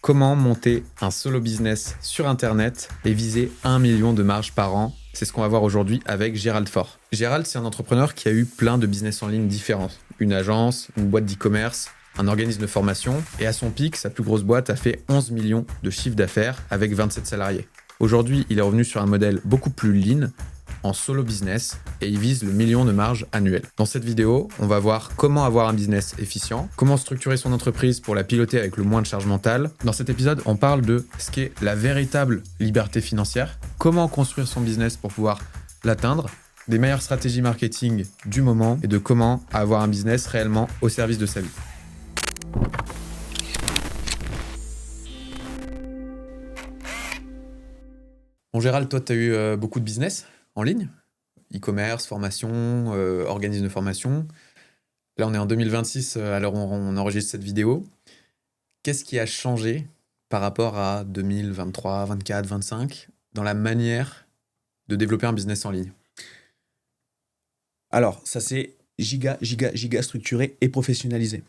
Comment monter un solo business sur Internet et viser 1 million de marge par an? C'est ce qu'on va voir aujourd'hui avec Gérald Faure. Gérald, c'est un entrepreneur qui a eu plein de business en ligne différents. Une agence, une boîte d'e-commerce, un organisme de formation. Et à son pic, sa plus grosse boîte a fait 11 millions de chiffre d'affaires avec 27 salariés. Aujourd'hui, il est revenu sur un modèle beaucoup plus lean, en solo business, et il vise le million de marge annuelle. Dans cette vidéo, on va voir comment avoir un business efficient, comment structurer son entreprise pour la piloter avec le moins de charge mentale. Dans cet épisode, on parle de ce qu'est la véritable liberté financière, comment construire son business pour pouvoir l'atteindre, des meilleures stratégies marketing du moment et de comment avoir un business réellement au service de sa vie. Bon, Gérald, toi, tu as eu beaucoup de business en ligne, e-commerce, formation, organisme de formation. Là, on est en 2026, à l'heure où on enregistre cette vidéo. Qu'est-ce qui a changé par rapport à 2023, 24, 25 dans la manière de développer un business en ligne? Alors, ça c'est giga structuré et professionnalisé.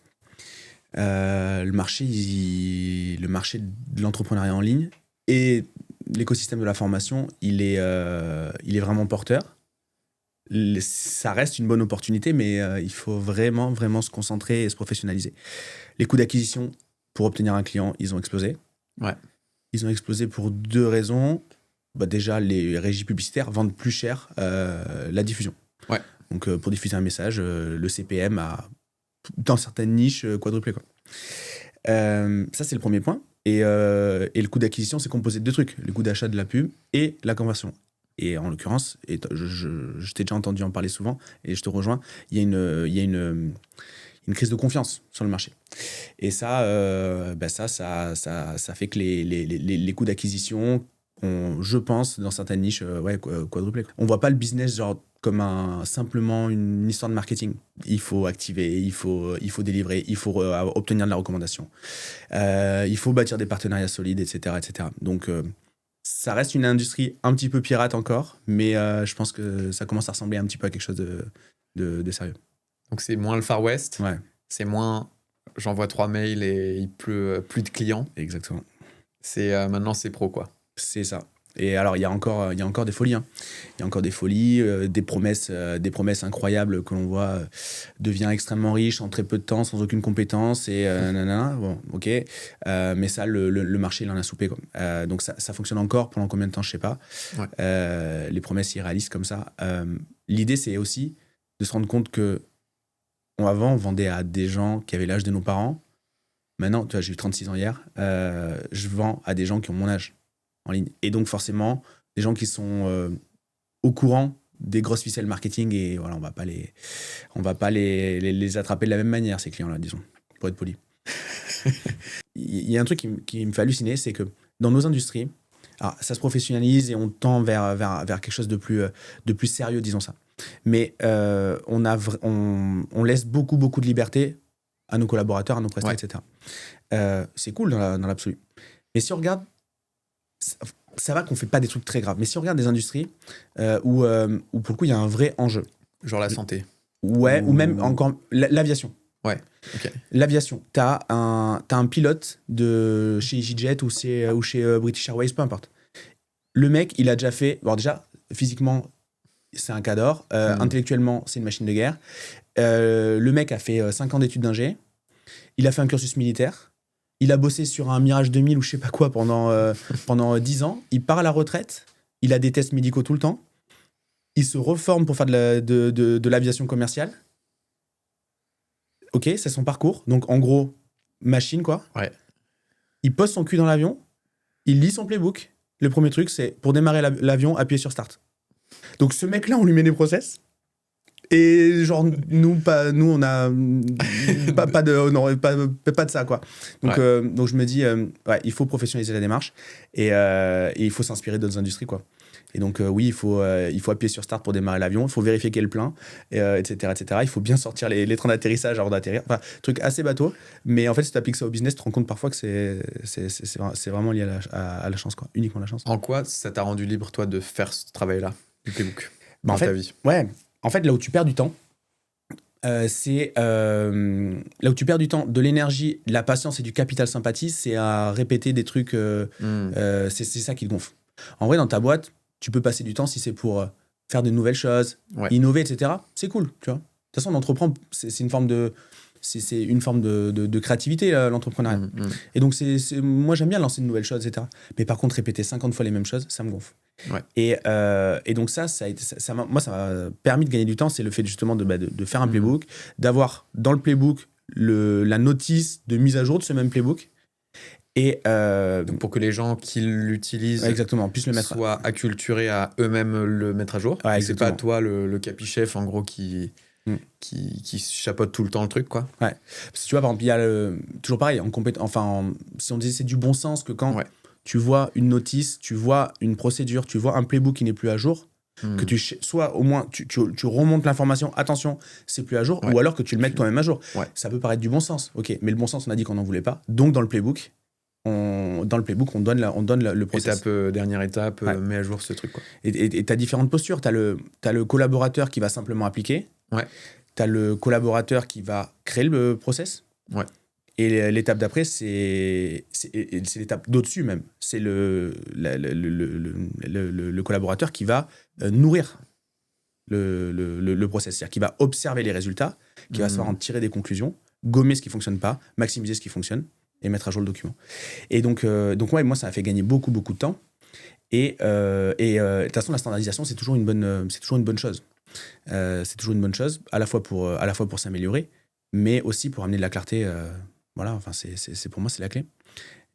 Le marché de l'entrepreneuriat en ligne et l'écosystème de la formation, il est vraiment porteur. Ça reste une bonne opportunité, mais il faut vraiment se concentrer et se professionnaliser. Les coûts d'acquisition pour obtenir un client, ils ont explosé. Ouais. Ils ont explosé pour deux raisons. Déjà, les régies publicitaires vendent plus cher la diffusion. Ouais. Donc, pour diffuser un message, le CPM a, dans certaines niches, quadruplé, quoi. Ça, c'est le premier point. Et le coût d'acquisition, c'est composé de deux trucs. Le coût d'achat de la pub et la conversion. Et en l'occurrence, je t'ai déjà entendu en parler souvent, et je te rejoins, il y a une crise de confiance sur le marché. Et ça fait que les coûts d'acquisition ont, je pense, dans certaines niches, quadruplé. On ne voit pas le business genre comme simplement une histoire de marketing. Il faut activer, il faut délivrer, il faut obtenir de la recommandation. Il faut bâtir des partenariats solides, etc. Donc, ça reste une industrie un petit peu pirate encore, mais je pense que ça commence à ressembler un petit peu à quelque chose de sérieux. Donc, c'est moins le Far West. Ouais. C'est moins j'envoie 3 mails et il pleut plus de clients. Exactement. Maintenant, c'est pro, quoi. C'est ça. Et alors, il y a encore des folies. Hein. Il y a encore des folies, des promesses incroyables que l'on voit devient extrêmement riche en très peu de temps, sans aucune compétence. Et bon, ok. Mais ça, le marché, il en a soupé, quoi. Donc, ça fonctionne encore pendant combien de temps, je sais pas. Ouais. Les promesses irréalistes comme ça. L'idée, c'est aussi de se rendre compte que avant, on vendait à des gens qui avaient l'âge de nos parents. Maintenant, tu vois, j'ai eu 36 ans hier. Je vends à des gens qui ont mon âge en ligne. Et donc, forcément, des gens qui sont au courant des grosses ficelles marketing, et voilà, on va pas les attraper de la même manière, ces clients-là, disons, pour être poli. Il y a un truc qui me fait halluciner, c'est que dans nos industries, alors, ça se professionnalise et on tend vers quelque chose de plus sérieux, disons ça. Mais on laisse beaucoup de liberté à nos collaborateurs, à nos prestataires, etc. C'est cool dans l'absolu. Mais si on regarde, ça va qu'on fait pas des trucs très graves. Mais si on regarde des industries où pour le coup il y a un vrai enjeu. Genre la santé. Ouais, ou même encore l'aviation. Ouais, ok. L'aviation. T'as un pilote de chez EasyJet ou chez British Airways, peu importe. Le mec, il a déjà fait... Bon, déjà, physiquement, c'est un cador. Intellectuellement, c'est une machine de guerre. Le mec a fait 5 ans d'études d'ingé. Il a fait un cursus militaire. Il a bossé sur un Mirage 2000 ou je sais pas quoi pendant 10 ans. Il part à la retraite. Il a des tests médicaux tout le temps. Il se reforme pour faire de l'aviation commerciale. Ok, c'est son parcours. Donc, en gros, machine, quoi. Ouais. Il pose son cul dans l'avion. Il lit son playbook. Le premier truc, c'est pour démarrer l'avion, appuyer sur Start. Donc, ce mec-là, on lui met des process. Et genre, nous on a pas de ça, quoi. Donc, donc je me dis, il faut professionnaliser la démarche et il faut s'inspirer d'autres industries, quoi. Et donc, oui, il faut appuyer sur Start pour démarrer l'avion, il faut vérifier qu'il est plein, etc. Il faut bien sortir les trains d'atterrissage avant d'atterrir. Enfin, truc assez bateau, mais en fait, si tu appliques ça au business, tu te rends compte parfois que c'est vraiment lié à la chance, quoi. Uniquement la chance. En quoi ça t'a rendu libre, toi, de faire ce travail-là, du playbook, en fait, ta vie? Ouais, en fait, là où tu perds du temps, C'est là où tu perds du temps, de l'énergie, de la patience et du capital sympathie, c'est à répéter des trucs. C'est ça qui te gonfle. En vrai, dans ta boîte, tu peux passer du temps si c'est pour faire de nouvelles choses, innover, etc. C'est cool, tu vois. De toute façon, l'entreprendre, c'est une forme de. C'est une forme de créativité, l'entrepreneuriat. Et donc, moi, j'aime bien lancer de nouvelles choses, etc. Mais par contre, répéter 50 fois les mêmes choses, ça me gonfle. Ouais. Et donc, ça m'a permis de gagner du temps. C'est le fait justement de faire un playbook, d'avoir dans le playbook la notice de mise à jour de ce même playbook. Et donc pour que les gens qui l'utilisent puissent le mettre soient acculturés à eux-mêmes le mettre à jour. Ouais, c'est pas toi, le capichef, en gros, qui chapeaute tout le temps le truc, quoi. Ouais. Parce que tu vois, par exemple, il y a toujours pareil, si on disait c'est du bon sens que quand tu vois une notice, tu vois une procédure, tu vois un playbook qui n'est plus à jour, que soit au moins tu remontes l'information, attention, c'est plus à jour, ou alors que tu le mettes toi-même à jour. Ça peut paraître du bon sens, ok, mais le bon sens, on a dit qu'on n'en voulait pas. Donc dans le playbook, on donne le process. Dernière étape, mets à jour ce truc, quoi. Et tu as différentes postures. Tu as le collaborateur qui va simplement appliquer. Tu as le collaborateur qui va créer le process. Et l'étape d'après, c'est l'étape d'au-dessus même. C'est le collaborateur qui va nourrir le process. C'est-à-dire qui va observer les résultats, qui va savoir en tirer des conclusions, gommer ce qui ne fonctionne pas, maximiser ce qui fonctionne et mettre à jour le document. Et donc moi, ça m'a fait gagner beaucoup, beaucoup de temps. Et de toute façon, la standardisation, c'est toujours une bonne chose. C'est toujours une bonne chose, à la fois pour s'améliorer, mais aussi pour amener de la clarté. Voilà, enfin, pour moi, c'est la clé.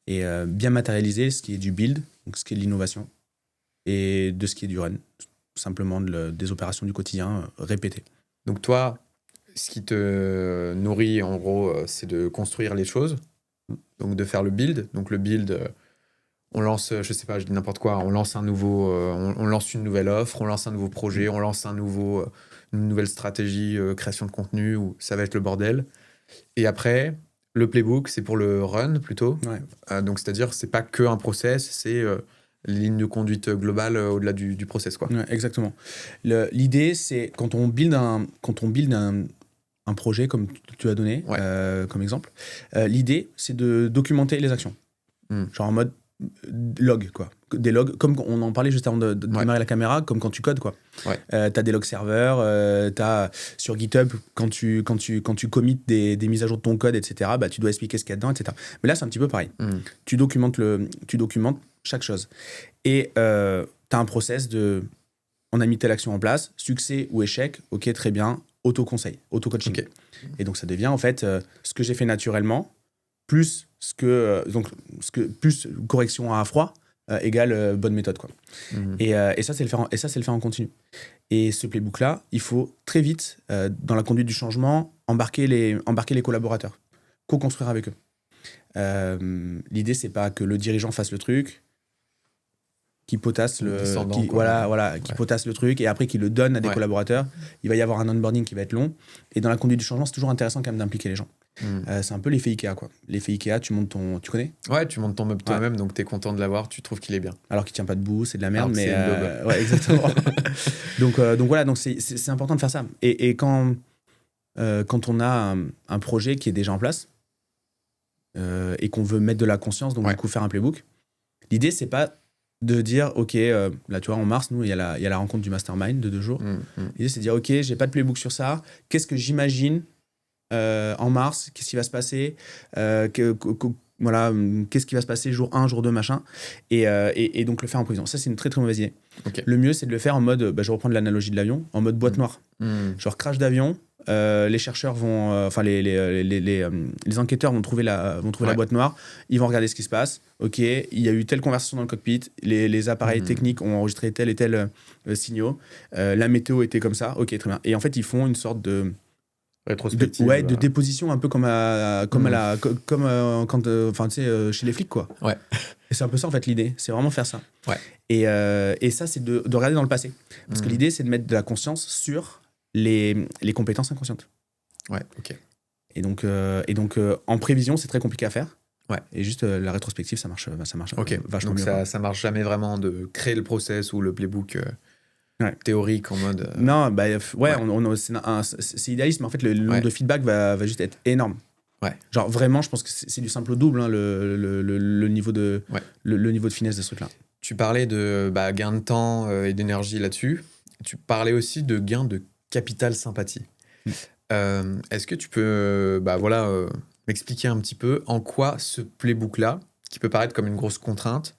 Et bien matérialiser ce qui est du build, donc ce qui est de l'innovation, et de ce qui est du run, simplement des opérations du quotidien répétées. Donc toi, ce qui te nourrit, en gros, c'est de construire les choses, donc de faire le build. Donc le build, on lance, je sais pas, je dis n'importe quoi, on lance un nouveau, on lance une nouvelle offre, on lance un nouveau projet, on lance une nouvelle stratégie, création de contenu, où ça va être le bordel. Et après, le playbook, c'est pour le run plutôt. Donc c'est-à-dire, c'est pas que un process, c'est les lignes de conduite globale au-delà du process, quoi. Ouais, exactement. L'idée, c'est quand on build un projet comme tu as donné comme exemple, l'idée, c'est de documenter les actions. Genre en mode log, quoi. Des logs, comme on en parlait juste avant de démarrer la caméra, comme quand tu codes, quoi. T'as des logs serveurs, t'as sur GitHub, quand tu commits des mises à jour de ton code, etc., bah, tu dois expliquer ce qu'il y a dedans, etc. Mais là, c'est un petit peu pareil. Tu documentes chaque chose. Et t'as un process on a mis telle action en place, succès ou échec, ok, très bien, auto-conseil, auto-coaching. Et donc, ça devient, en fait, ce que j'ai fait naturellement, plus plus correction à froid égale bonne méthode, quoi. Et ça, c'est le faire en continu. Et ce playbook là, il faut très vite dans la conduite du changement embarquer les collaborateurs, co-construire avec eux. L'idée, c'est pas que le dirigeant fasse le truc, qui potasse potasse le truc et après qui le donne à des collaborateurs. Il va y avoir un onboarding qui va être long, et dans la conduite du changement, c'est toujours intéressant quand même d'impliquer les gens. C'est un peu l'effet Ikea, quoi. L'effet Ikea, tu connais ? Ouais, tu montes ton meuble toi-même, donc t'es content de l'avoir, tu trouves qu'il est bien. Alors qu'il tient pas debout, c'est de la merde, mais ouais, exactement. donc voilà, donc c'est important de faire ça. Et quand on a un projet qui est déjà en place et qu'on veut mettre de la conscience, donc du coup faire un playbook, l'idée, c'est pas de dire, ok, là tu vois, en mars, nous, il y a la rencontre du mastermind de 2 jours. L'idée, c'est de dire, ok, j'ai pas de playbook sur ça, qu'est-ce que j'imagine en mars, qu'est-ce qui va se passer, voilà, qu'est-ce qui va se passer jour 1, jour 2, machin, et donc le faire en prévision. Ça, c'est une très très mauvaise idée. Le mieux, c'est de le faire en mode, je reprends l'analogie de l'avion, en mode boîte noire. Genre crash d'avion, les chercheurs vont, les enquêteurs vont trouver la boîte noire, ils vont regarder ce qui se passe. Ok, il y a eu telle conversation dans le cockpit, les appareils techniques ont enregistré tel et tel signaux, la météo était comme ça, ok, très bien. Et en fait, ils font une sorte de rétrospective, de déposition, un peu comme quand tu sais, chez les flics, quoi. Et c'est un peu ça, en fait, l'idée, c'est vraiment faire ça. Et ça, c'est de regarder dans le passé, parce que l'idée, c'est de mettre de la conscience sur les compétences inconscientes. Et donc en prévision, c'est très compliqué à faire. Et juste la rétrospective, ça marche vachement donc mieux. Ça marche jamais vraiment de créer le process ou le playbook théorique en mode. Non, c'est idéaliste, mais en fait, le nombre de feedback va juste être énorme. Ouais. Genre, vraiment, je pense que c'est du simple au double, hein, le niveau de, le niveau de finesse de ce truc-là. Tu parlais de gain de temps et d'énergie là-dessus. Tu parlais aussi de gain de capital sympathie. Est-ce que tu peux m'expliquer un petit peu en quoi ce playbook-là, qui peut paraître comme une grosse contrainte,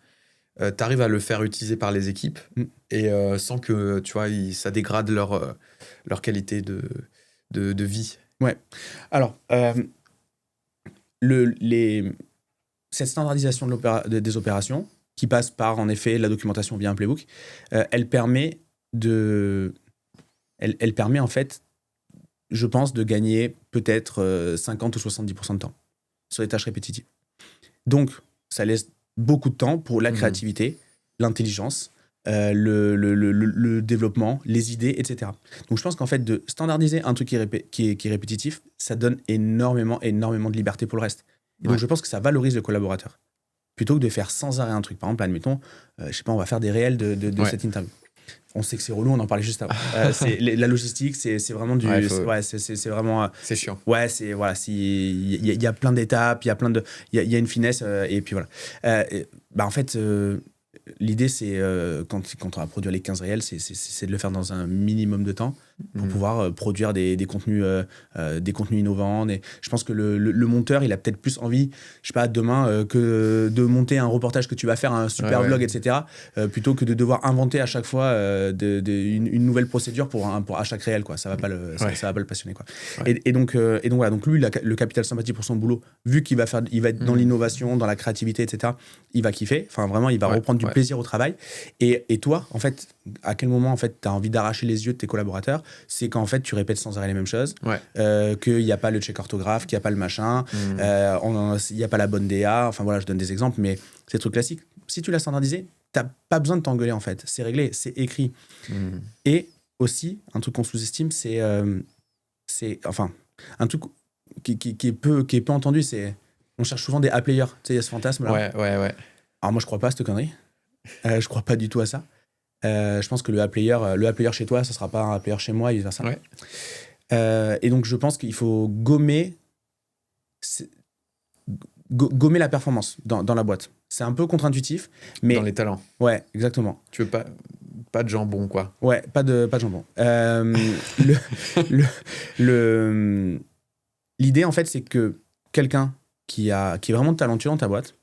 t'arrives à le faire utiliser par les équipes et sans que ça dégrade leur qualité de vie. Ouais. Alors, cette standardisation des opérations, qui passe par, en effet, la documentation via un playbook, elle permet en fait, je pense, de gagner peut-être 50 ou 70% de temps sur les tâches répétitives. Donc, ça laisse beaucoup de temps pour la créativité, l'intelligence, le développement, les idées, etc. Donc, je pense qu'en fait, de standardiser un truc qui est répétitif, ça donne énormément de liberté pour le reste. Et donc, je pense que ça valorise le collaborateur. Plutôt que de faire sans arrêt un truc. Par exemple, admettons, je sais pas, on va faire des réels de cette interview. On sait que c'est relou, on en parlait juste avant. La logistique, c'est vraiment du... c'est vraiment... c'est chiant. Ouais, il y a plein d'étapes, il y a une finesse, et puis voilà. En fait, l'idée, c'est, quand on va produire les 15 réels, c'est de le faire dans un minimum de temps pour pouvoir produire des contenus innovants. Je pense que le monteur, il a peut-être plus envie, je sais pas, demain, que de monter un reportage que tu vas faire, un super vlog, etc., plutôt que de devoir inventer à chaque fois une nouvelle procédure pour à chaque réel, quoi. Ça va pas le passionner, quoi. Ouais. Et donc voilà, donc lui, le capital sympathie pour son boulot, vu qu'il va être dans l'innovation, dans la créativité, etc., il va kiffer. Enfin, vraiment, il va reprendre du plaisir au travail. Et toi, en fait, à quel moment, en fait, tu as envie d'arracher les yeux de tes collaborateurs? C'est quand, en fait, tu répètes sans arrêt les mêmes choses, qu'il n'y a pas le check orthographe, qu'il n'y a pas le machin, il n'y a pas la bonne DA. Enfin, voilà, je donne des exemples, mais c'est des trucs classiques. Si tu l'as standardisé, tu n'as pas besoin de t'engueuler, en fait. C'est réglé, c'est écrit. Et aussi, un truc qu'on sous-estime, c'est enfin, un truc qui est peu entendu, c'est... On cherche souvent des A-players. Tu sais, il y a ce fantasme-là. Ouais. Alors, moi, je crois pas à cette connerie. Je crois pas du tout à ça. Je pense que le A-player chez toi, ça sera pas un A-player chez moi et vice-versa. Et donc, je pense qu'il faut gommer la performance dans la boîte. C'est un peu contre-intuitif, mais... Dans les talents. Ouais, exactement. Tu veux pas de jambon, quoi. Ouais, pas de jambon. L'idée, en fait, c'est que quelqu'un qui est vraiment talentueux dans ta boîte,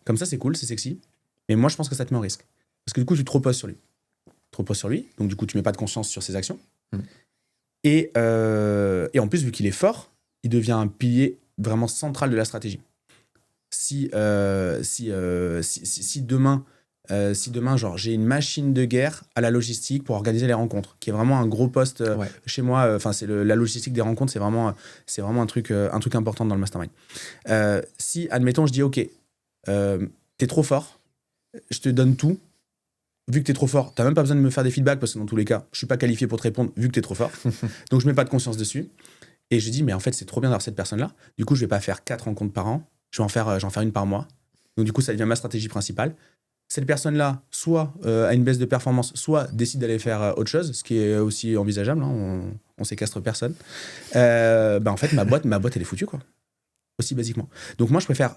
comme ça, c'est cool, c'est sexy. Mais moi, je pense que ça te met en risque. Parce que du coup, tu te reposes sur lui. Donc, du coup, tu mets pas de conscience sur ses actions. Et en plus, vu qu'il est fort, il devient un pilier vraiment central de la stratégie. Si demain, genre, j'ai une machine de guerre à la logistique pour organiser les rencontres, qui est vraiment un gros poste chez moi. Enfin, la logistique des rencontres, c'est vraiment un truc important dans le mastermind. Si, admettons, je dis, OK, t'es trop fort, je te donne tout. Vu que t'es trop fort, t'as même pas besoin de me faire des feedbacks parce que dans tous les cas, je suis pas qualifié pour te répondre vu que t'es trop fort. Donc je mets pas de conscience dessus. Et je dis, mais en fait, c'est trop bien d'avoir cette personne-là. Du coup, je vais pas faire 4 rencontres par an. Je vais en faire une par mois. Donc du coup, ça devient ma stratégie principale. Cette personne-là, soit a une baisse de performance, soit décide d'aller faire autre chose, ce qui est aussi envisageable. Hein, on séquestre personne. En fait, ma boîte, elle est foutue, quoi. Aussi basiquement. Donc moi, je préfère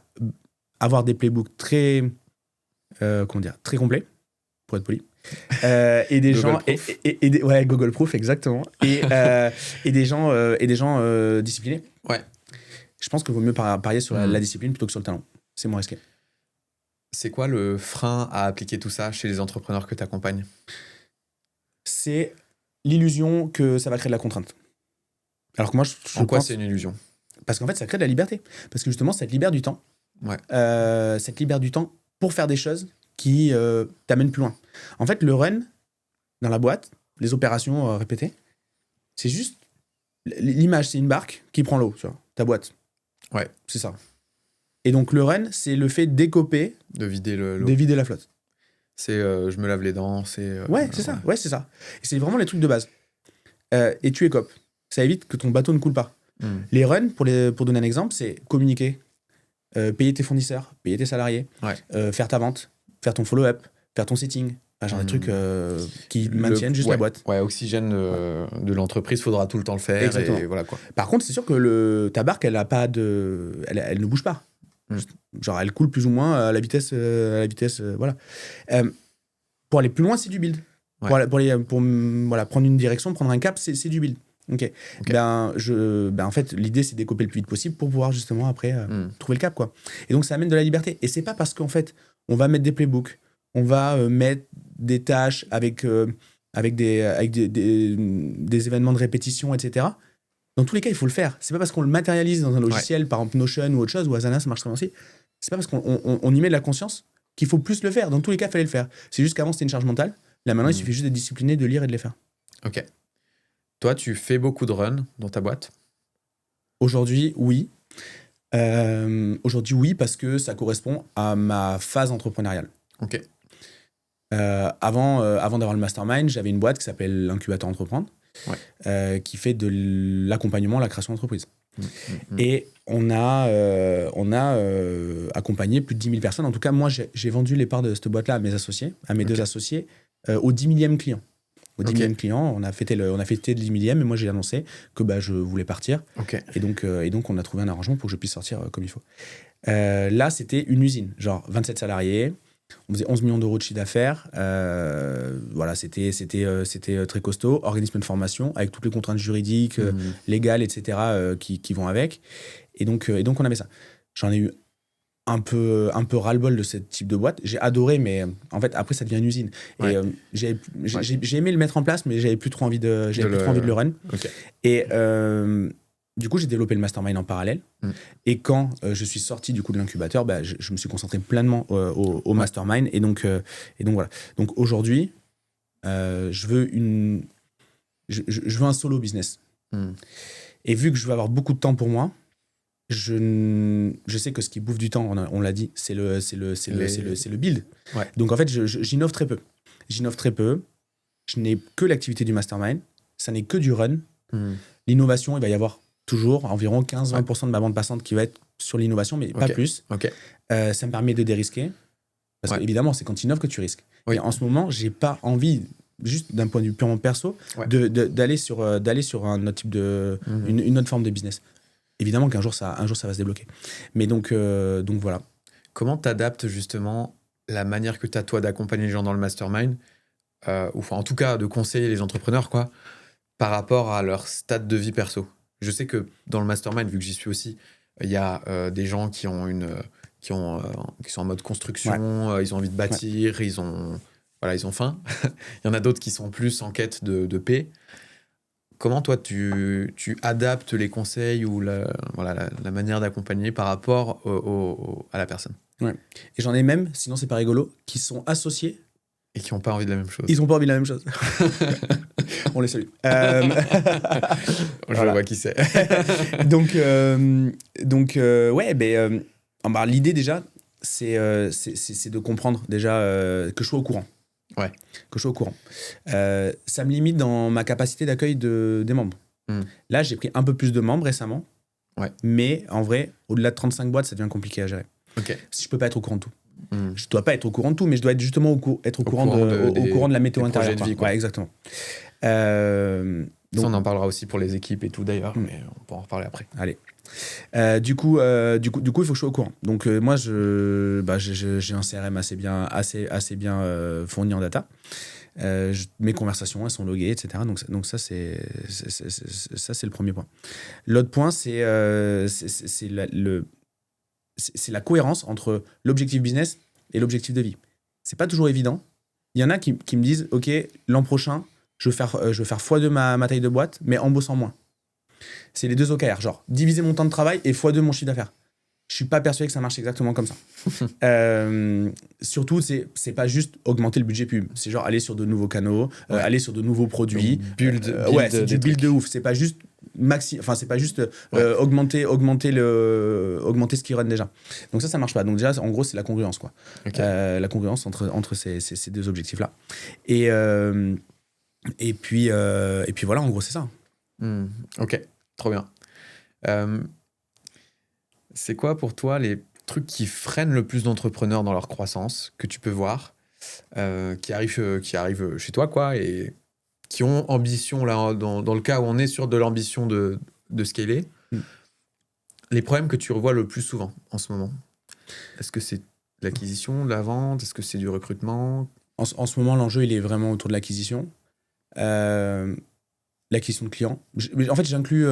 avoir des playbooks très complets, pour être poli, et des gens Google Proof, exactement, et des gens disciplinés. Je pense qu'il vaut mieux parier sur la discipline plutôt que sur le talent. C'est moins risqué. C'est quoi le frein à appliquer tout ça chez les entrepreneurs que tu accompagnes? C'est l'illusion que ça va créer de la contrainte. Alors que moi, je en quoi c'est une illusion? Parce qu'en fait, ça crée de la liberté. Parce que justement, ça te libère du temps. Ça te libère du temps pour faire des choses qui t'amènent plus loin. En fait, le run dans la boîte, les opérations répétées, c'est juste... L'image, c'est une barque qui prend l'eau, tu vois, ta boîte. C'est ça. Et donc, le run, c'est le fait d'écoper... De vider l'eau. De vider la flotte. C'est je me lave les dents, c'est... c'est ça. Ouais, c'est ça. Et c'est vraiment les trucs de base. Et tu écopes. Ça évite que ton bateau ne coule pas. Les runs, pour donner un exemple, c'est communiquer, payer tes fournisseurs, payer tes salariés, faire ta vente, faire ton follow-up, faire ton setting, Genre des trucs qui maintiennent juste la boîte. Ouais, oxygène de l'entreprise, faudra tout le temps le faire. Exactement. Et voilà, quoi. Par contre, c'est sûr que ta barque, elle ne bouge pas. Genre, elle coule plus ou moins à la vitesse, voilà. Pour aller plus loin, c'est du build. Ouais. Pour prendre une direction, prendre un cap, c'est du build. Ok. En fait, l'idée, c'est de décoper le plus vite possible pour pouvoir justement après trouver le cap, quoi. Et donc, ça amène de la liberté. Et c'est pas parce qu'en fait, on va mettre des playbooks, on va mettre des tâches avec des événements de répétition, etc. Dans tous les cas, il faut le faire. C'est pas parce qu'on le matérialise dans un logiciel, par exemple Notion ou autre chose, ou Asana, ça marche très bien aussi. C'est pas parce qu'on y met de la conscience qu'il faut plus le faire. Dans tous les cas, il fallait le faire. C'est juste qu'avant, c'était une charge mentale. Là, maintenant, il suffit juste d'être discipliné, de lire et de les faire. Ok. Toi, tu fais beaucoup de runs dans ta boîte ? Aujourd'hui, oui. Aujourd'hui, oui, parce que ça correspond à ma phase entrepreneuriale. Ok. Avant d'avoir le mastermind, j'avais une boîte qui s'appelle l'Incubateur Entreprendre, qui fait de l'accompagnement, la création d'entreprise. Et on a accompagné plus de 10 000 personnes. En tout cas, moi, j'ai vendu les parts de cette boîte-là à mes deux associés, au 10 millième client. Au 10 millième client, on a fêté le 10 millième, et moi, j'ai annoncé que je voulais partir. Et donc, on a trouvé un arrangement pour que je puisse sortir comme il faut. Là, c'était une usine, genre 27 salariés. On faisait 11 millions d'euros de chiffre d'affaires. Voilà, c'était très costaud. Organisme de formation avec toutes les contraintes juridiques, légales, etc. Qui vont avec. Et donc, on avait ça. J'en ai eu un peu ras-le-bol de ce type de boîte. J'ai adoré, mais en fait, après, ça devient une usine. Et j'ai aimé le mettre en place, mais j'avais plus trop envie de le run. Et du coup, j'ai développé le mastermind en parallèle. Et quand je suis sorti du coup de l'incubateur, je me suis concentré pleinement au mastermind. Et donc voilà. Donc aujourd'hui, je veux un solo business. Et vu que je veux avoir beaucoup de temps pour moi, je sais que ce qui bouffe du temps, on l'a dit, c'est le build. Donc en fait, j'innove très peu. Je n'ai que l'activité du mastermind. Ça n'est que du run. L'innovation, il va y avoir toujours environ 15-20% de ma bande passante qui va être sur l'innovation, mais pas plus. Ça me permet de dérisquer. Parce qu'évidemment, c'est quand tu innoves que tu risques. Et en ce moment, j'ai pas envie, juste d'un point de vue purement perso, d'aller sur un autre type une autre forme de business. Évidemment qu'un jour, ça va se débloquer. Mais donc voilà. Comment t'adaptes justement la manière que tu as, toi, d'accompagner les gens dans le mastermind, ou en tout cas de conseiller les entrepreneurs, quoi, par rapport à leur stade de vie perso? Je sais que dans le mastermind, vu que j'y suis aussi, il y a des gens qui sont en mode construction, ils ont envie de bâtir, ils ont faim. Il y en a d'autres qui sont plus en quête de paix. Comment toi, tu adaptes les conseils ou la manière d'accompagner par rapport à la personne? Et j'en ai même, sinon c'est pas rigolo, qui sont associés. Et qui n'ont pas envie de la même chose. Ils n'ont pas envie de la même chose. On les salue. Je vois qui c'est. L'idée déjà, c'est de comprendre déjà que je sois au courant. Que je sois au courant. Ça me limite dans ma capacité d'accueil des membres. Là, j'ai pris un peu plus de membres récemment. Mais en vrai, au-delà de 35 boîtes, ça devient compliqué à gérer. Si je peux pas être au courant de tout. Je dois pas être au courant de tout, mais je dois être justement au courant de la météo intérieure. De vie, exactement. Donc, ça, on en parlera aussi pour les équipes et tout d'ailleurs, mais on pourra en reparler après. Allez. Du coup, il faut que je sois au courant. Donc moi, j'ai un CRM assez bien fourni en data. Mes conversations, elles sont loguées, etc. Donc ça, c'est le premier point. L'autre point, c'est la cohérence entre l'objectif business et l'objectif de vie. C'est pas toujours évident. Il y en a qui me disent, OK, l'an prochain, je veux faire x2 ma taille de boîte, mais en bossant moins. C'est les deux OKR, genre diviser mon temps de travail et x2 mon chiffre d'affaires. Je suis pas persuadé que ça marche exactement comme ça. Surtout, c'est pas juste augmenter le budget pub. C'est genre aller sur de nouveaux canaux, aller sur de nouveaux produits. C'est du build de ouf. C'est pas juste augmenter ce qui run déjà. Donc ça marche pas. Donc déjà, en gros, c'est la congruence, quoi. La congruence entre ces deux objectifs-là. Et puis voilà, en gros, c'est ça. Ok, trop bien. C'est quoi pour toi les trucs qui freinent le plus d'entrepreneurs dans leur croissance que tu peux voir? qui arrivent chez toi, quoi, et qui ont ambition, là, dans le cas où on est sur de l'ambition de scaler, Mm. les problèmes que tu revois le plus souvent en ce moment, est-ce que c'est l'acquisition, la vente, est-ce que c'est du recrutement? En ce moment, l'enjeu, il est vraiment autour de l'acquisition. L'acquisition de clients. Mais en fait, j'inclus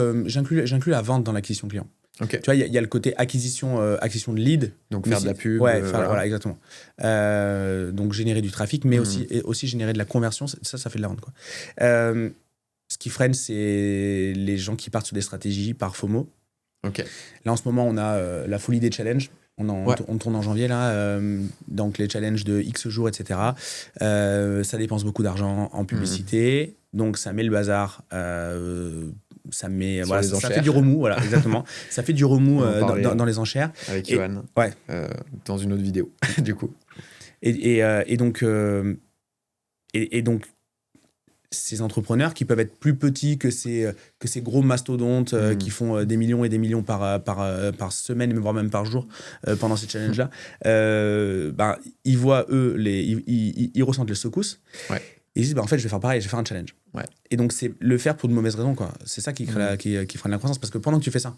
la vente dans l'acquisition client. Ok. Tu vois, il y a le côté acquisition de lead. Donc mais faire de la pub. Ouais, voilà. voilà, exactement. Donc générer du trafic, mais Mhm. aussi générer de la conversion. Ça fait de la vente, quoi. Ce qui freine, c'est les gens qui partent sur des stratégies par FOMO. Ok. Là, en ce moment, on a la folie des challenges. Ouais. On tourne en janvier, là. Donc, les challenges de X jours, etc. Ça dépense beaucoup d'argent en publicité. Donc, ça met le bazar. Ça met, Sur voilà, les ça enchères. fait du remous. Voilà, exactement. Ça fait du remous On en parlait, dans les enchères. Avec Et- Johan, Ouais. dans une autre vidéo, du coup. Et donc, ces entrepreneurs qui peuvent être plus petits que ces gros mastodontes qui font des millions et des millions par semaine, voire même par jour pendant ces challenges-là, ils voient, eux, ils ressentent les secousses. Ouais. Et ils disent, en fait, je vais faire pareil, je vais faire un challenge. Ouais. Et donc, c'est le faire pour de mauvaises raisons, quoi. C'est ça qui freine la croissance. Parce que pendant que tu fais ça,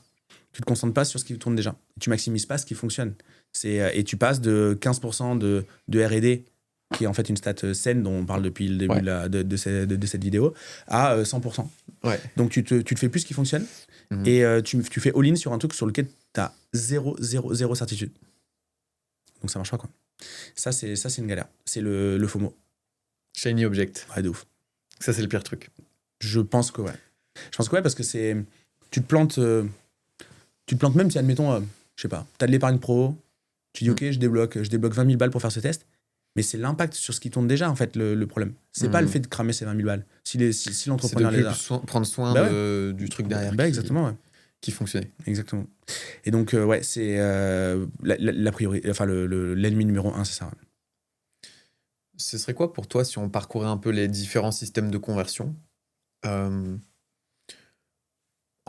tu te concentres pas sur ce qui tourne déjà. Tu maximises pas ce qui fonctionne. Et tu passes de 15% de R&D, qui est en fait une stat saine dont on parle depuis le début de cette vidéo, à 100%. Ouais. Donc tu te fais plus ce qui fonctionne et tu fais all-in sur un truc sur lequel tu as zéro certitude. Donc ça marche pas, quoi. Ça, c'est une galère. C'est le FOMO. Shiny object. Ouais, de ouf. Ça, c'est le pire truc. Je pense que ouais. Parce que c'est... Tu te plantes même si, admettons, je sais pas, tu as de l'épargne pro, tu dis, ok, je débloque 20 000 balles pour faire ce test. Mais c'est l'impact sur ce qui tourne déjà, en fait, le problème. C'est pas le fait de cramer ces 20 000 balles. Si l'entrepreneur c'est les de a. plus prendre soin du truc derrière Exactement, ouais. qui fonctionnait. Exactement. Et donc, ouais, c'est la priorité. Enfin, l'ennemi numéro 1, c'est ça. Ce serait quoi pour toi si on parcourait un peu les différents systèmes de conversion? En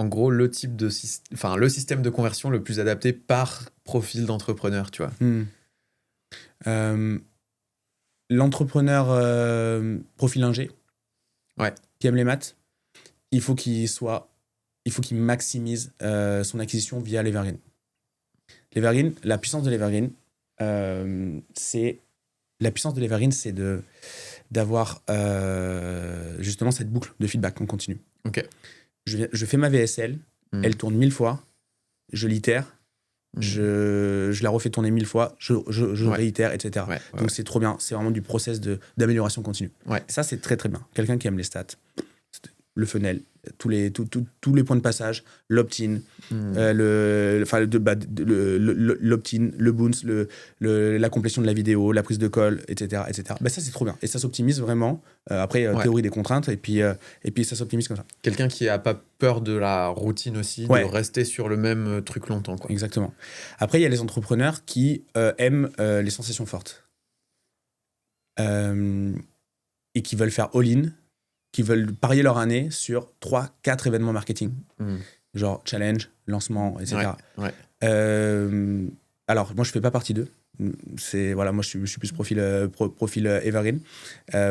gros, le système de conversion le plus adapté par profil d'entrepreneur, tu vois. L'entrepreneur profil ingé, qui aime les maths, il faut qu'il maximise son acquisition via l'Evergreen. L'Evergreen, la puissance de l'Evergreen, c'est d'avoir justement cette boucle de feedback en continu. Ok. Je fais ma VSL, elle tourne 1000 fois, je l'itère, je la refais tourner 1000 fois, je réitère, etc. Donc c'est trop bien, c'est vraiment du process d'amélioration continue. Ça, c'est très très bien. Quelqu'un qui aime les stats, le funnel, tous les points de passage, l'opt-in, l'opt-in, le bounce, la complétion de la vidéo, la prise de call, etc. Ça, c'est trop bien. Et ça s'optimise vraiment. Après, théorie des contraintes, et puis ça s'optimise comme ça. Quelqu'un qui n'a pas peur de la routine aussi, de rester sur le même truc longtemps, quoi. Exactement. Après, il y a les entrepreneurs qui aiment les sensations fortes. Et qui veulent faire all-in, qui veulent parier leur année sur 3-4 événements marketing. Genre challenge, lancement, etc. Alors, moi, je ne fais pas partie d'eux. Moi, je suis plus profil Evergreen.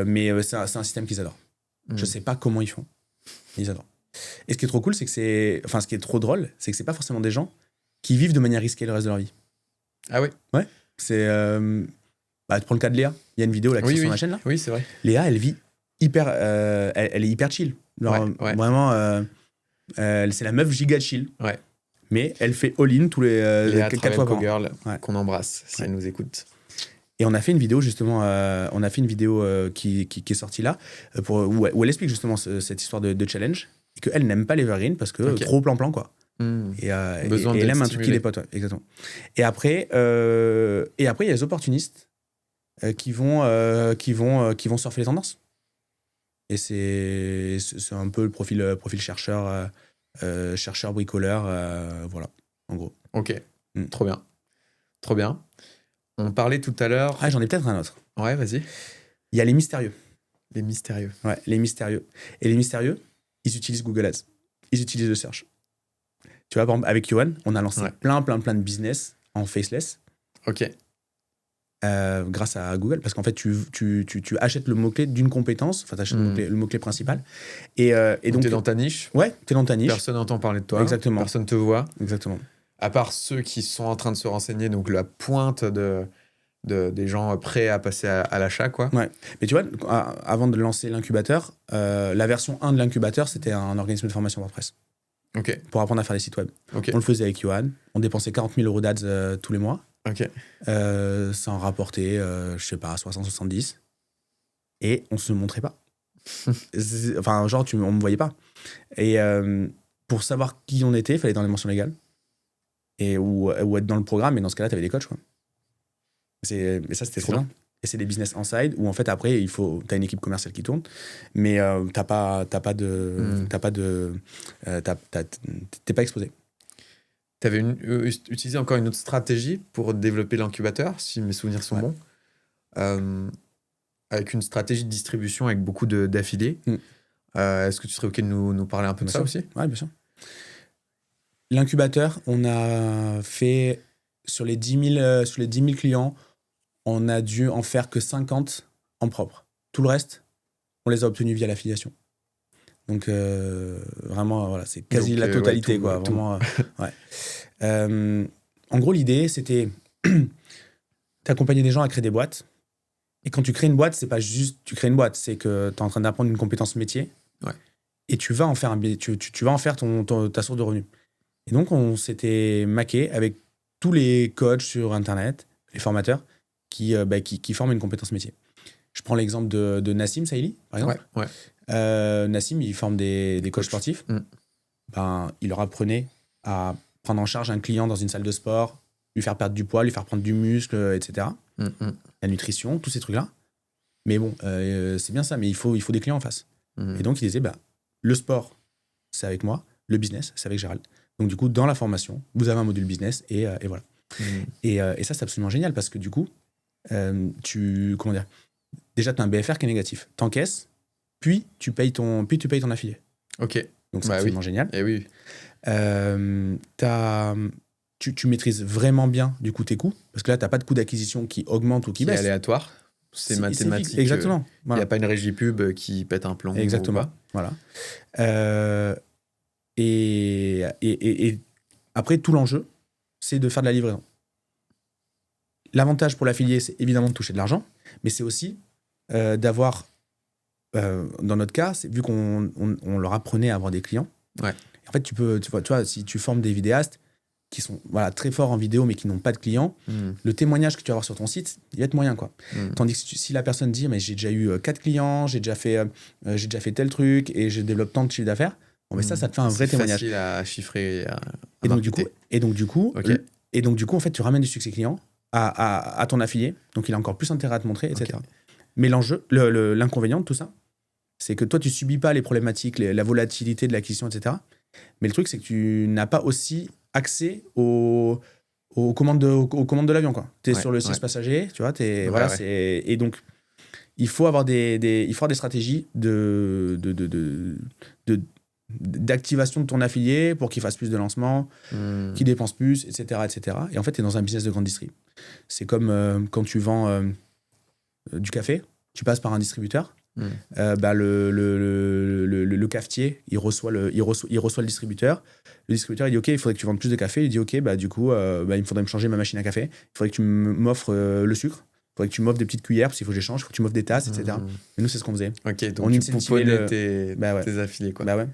Mais c'est un système qu'ils adorent. Je ne sais pas comment ils font. Ils adorent. Et ce qui est trop cool, c'est que ce qui est trop drôle, c'est que ce n'est pas forcément des gens qui vivent de manière risquée le reste de leur vie. Ah oui? Ouais. C'est... tu prends le cas de Léa. Il y a une vidéo là, qui est sur ma chaîne. Là. Oui, c'est vrai. Léa, elle vit elle est hyper chill. Genre, vraiment, c'est la meuf giga chill. Ouais. Mais elle fait all-in tous les 4 fois par an. Qu'on embrasse si elle nous écoute. Et on a fait une vidéo justement, qui est sortie là, où elle explique justement cette histoire de challenge, et qu'elle n'aime pas l'Evergreen parce que trop plan-plan, quoi. Et elle aime un truc qui dépote, exactement. Et après, il y a les opportunistes qui vont surfer les tendances. Et c'est un peu le profil chercheur, bricoleur, voilà, en gros. Ok, trop bien. Trop bien. On parlait tout à l'heure... Ah, j'en ai peut-être un autre. Ouais, vas-y. Il y a les mystérieux. Les mystérieux. Ouais, les mystérieux. Et les mystérieux, ils utilisent Google Ads. Ils utilisent le search. Tu vois, par exemple, avec Johan, on a lancé plein de business en faceless. Ok. grâce à Google, parce qu'en fait, tu achètes le mot-clé d'une compétence, enfin, tu achètes le mot-clé principal. Et donc, t'es dans ta niche. Ouais, t'es dans ta niche. Personne n'entend parler de toi. Exactement. Personne te voit. Exactement. À part ceux qui sont en train de se renseigner, donc la pointe des gens prêts à passer à l'achat, quoi. Ouais. Mais tu vois, avant de lancer l'incubateur, la version 1 de l'incubateur, c'était un organisme de formation WordPress. Ok. Pour apprendre à faire des sites web. Ok. On le faisait avec Johan. On dépensait 40 000 euros d'ads tous les mois. Ok. Ça en rapportait, je sais pas, 60-70. Et on se montrait pas. Enfin, genre, on me voyait pas. Et pour savoir qui on était, il fallait être dans les mentions légales. Ou être dans le programme. Et dans ce cas-là, tu avais des coachs, quoi. Mais ça, c'était trop bien. Et c'est des business inside où en fait après t'as une équipe commerciale qui tourne, mais t'es pas exposé. T'avais utilisé encore une autre stratégie pour développer l'incubateur, si mes souvenirs sont bons, avec une stratégie de distribution avec beaucoup d'affiliés. Est-ce que tu serais OK de nous parler un peu de ça aussi? Ouais, bien sûr. L'incubateur, on a fait sur les 10 000 clients, on a dû en faire que 50 en propre. Tout le reste, on les a obtenus via l'affiliation. Donc, vraiment, voilà, c'est quasi la totalité, quoi. Vraiment, ouais. En gros, l'idée, c'était d'accompagner des gens à créer des boîtes. Et quand tu crées une boîte, c'est pas juste tu crées une boîte, c'est que tu es en train d'apprendre une compétence métier. Ouais. Et tu vas en faire tu vas en faire ta source de revenus. Et donc, on s'était maqué avec tous les coachs sur Internet, les formateurs, qui forment une compétence métier. Je prends l'exemple de Nassim Saïli, par exemple. Ouais. Nassim, il forme des coachs sportifs. Il leur apprenait à prendre en charge un client dans une salle de sport, lui faire perdre du poids, lui faire prendre du muscle, etc. La nutrition, tous ces trucs-là. Mais bon, c'est bien ça, mais il faut des clients en face. Et donc, il disait, le sport, c'est avec moi, le business, c'est avec Gérald. Donc, du coup, dans la formation, vous avez un module business et voilà. Et ça, c'est absolument génial parce que du coup, déjà, tu as un BFR qui est négatif. T'encaisses, puis tu payes ton affilié. Ok. Donc, c'est absolument génial. Et oui. Tu maîtrises vraiment bien, du coup, tes coûts. Parce que là, tu n'as pas de coût d'acquisition qui augmente ou qui baisse. C'est aléatoire. C'est mathématique. Exactement. Il n'y a pas une régie pub qui pète un plomb. Exactement. Voilà. Et après, tout l'enjeu, c'est de faire de la livraison. L'avantage pour l'affilié, c'est évidemment de toucher de l'argent, mais c'est aussi d'avoir, dans notre cas, vu qu'on leur apprenait à avoir des clients. Ouais. En fait, tu vois, si tu formes des vidéastes qui sont très forts en vidéo, mais qui n'ont pas de clients, le témoignage que tu vas avoir sur ton site, il va être moyen, quoi. Tandis que si la personne dit, mais j'ai déjà eu 4 clients, j'ai déjà fait tel truc et je développe tant de chiffre d'affaires, mais ça te fait un vrai témoignage. C'est facile à chiffrer. Et donc, du coup, en fait, tu ramènes du succès client à ton affilié, donc il a encore plus intérêt à te montrer, etc. Okay. Mais l'inconvénient de tout ça, c'est que toi, tu subis pas les problématiques, la volatilité de l'acquisition, etc. Mais le truc, c'est que tu n'as pas aussi accès aux commandes de l'avion, quoi. Tu es sur le 6 passagers, tu vois, et donc il faut avoir des stratégies d'activation de ton affilié pour qu'il fasse plus de lancements, qu'il dépense plus, etc., etc. Et en fait, tu es dans un business de grande distrib. C'est comme quand tu vends du café, tu passes par un distributeur. Le cafetier, il reçoit le distributeur. Le distributeur, il dit OK, il faudrait que tu vendes plus de café. Il dit OK, du coup, il me faudrait me changer ma machine à café. Il faudrait que tu m'offres le sucre. Il faudrait que tu m'offres des petites cuillères parce qu'il faut que j'échange. Il faut que tu m'offres des tasses, etc. Et nous, c'est ce qu'on faisait. Ok, donc tu pouponnais tes affiliés, quoi. Bah ouais.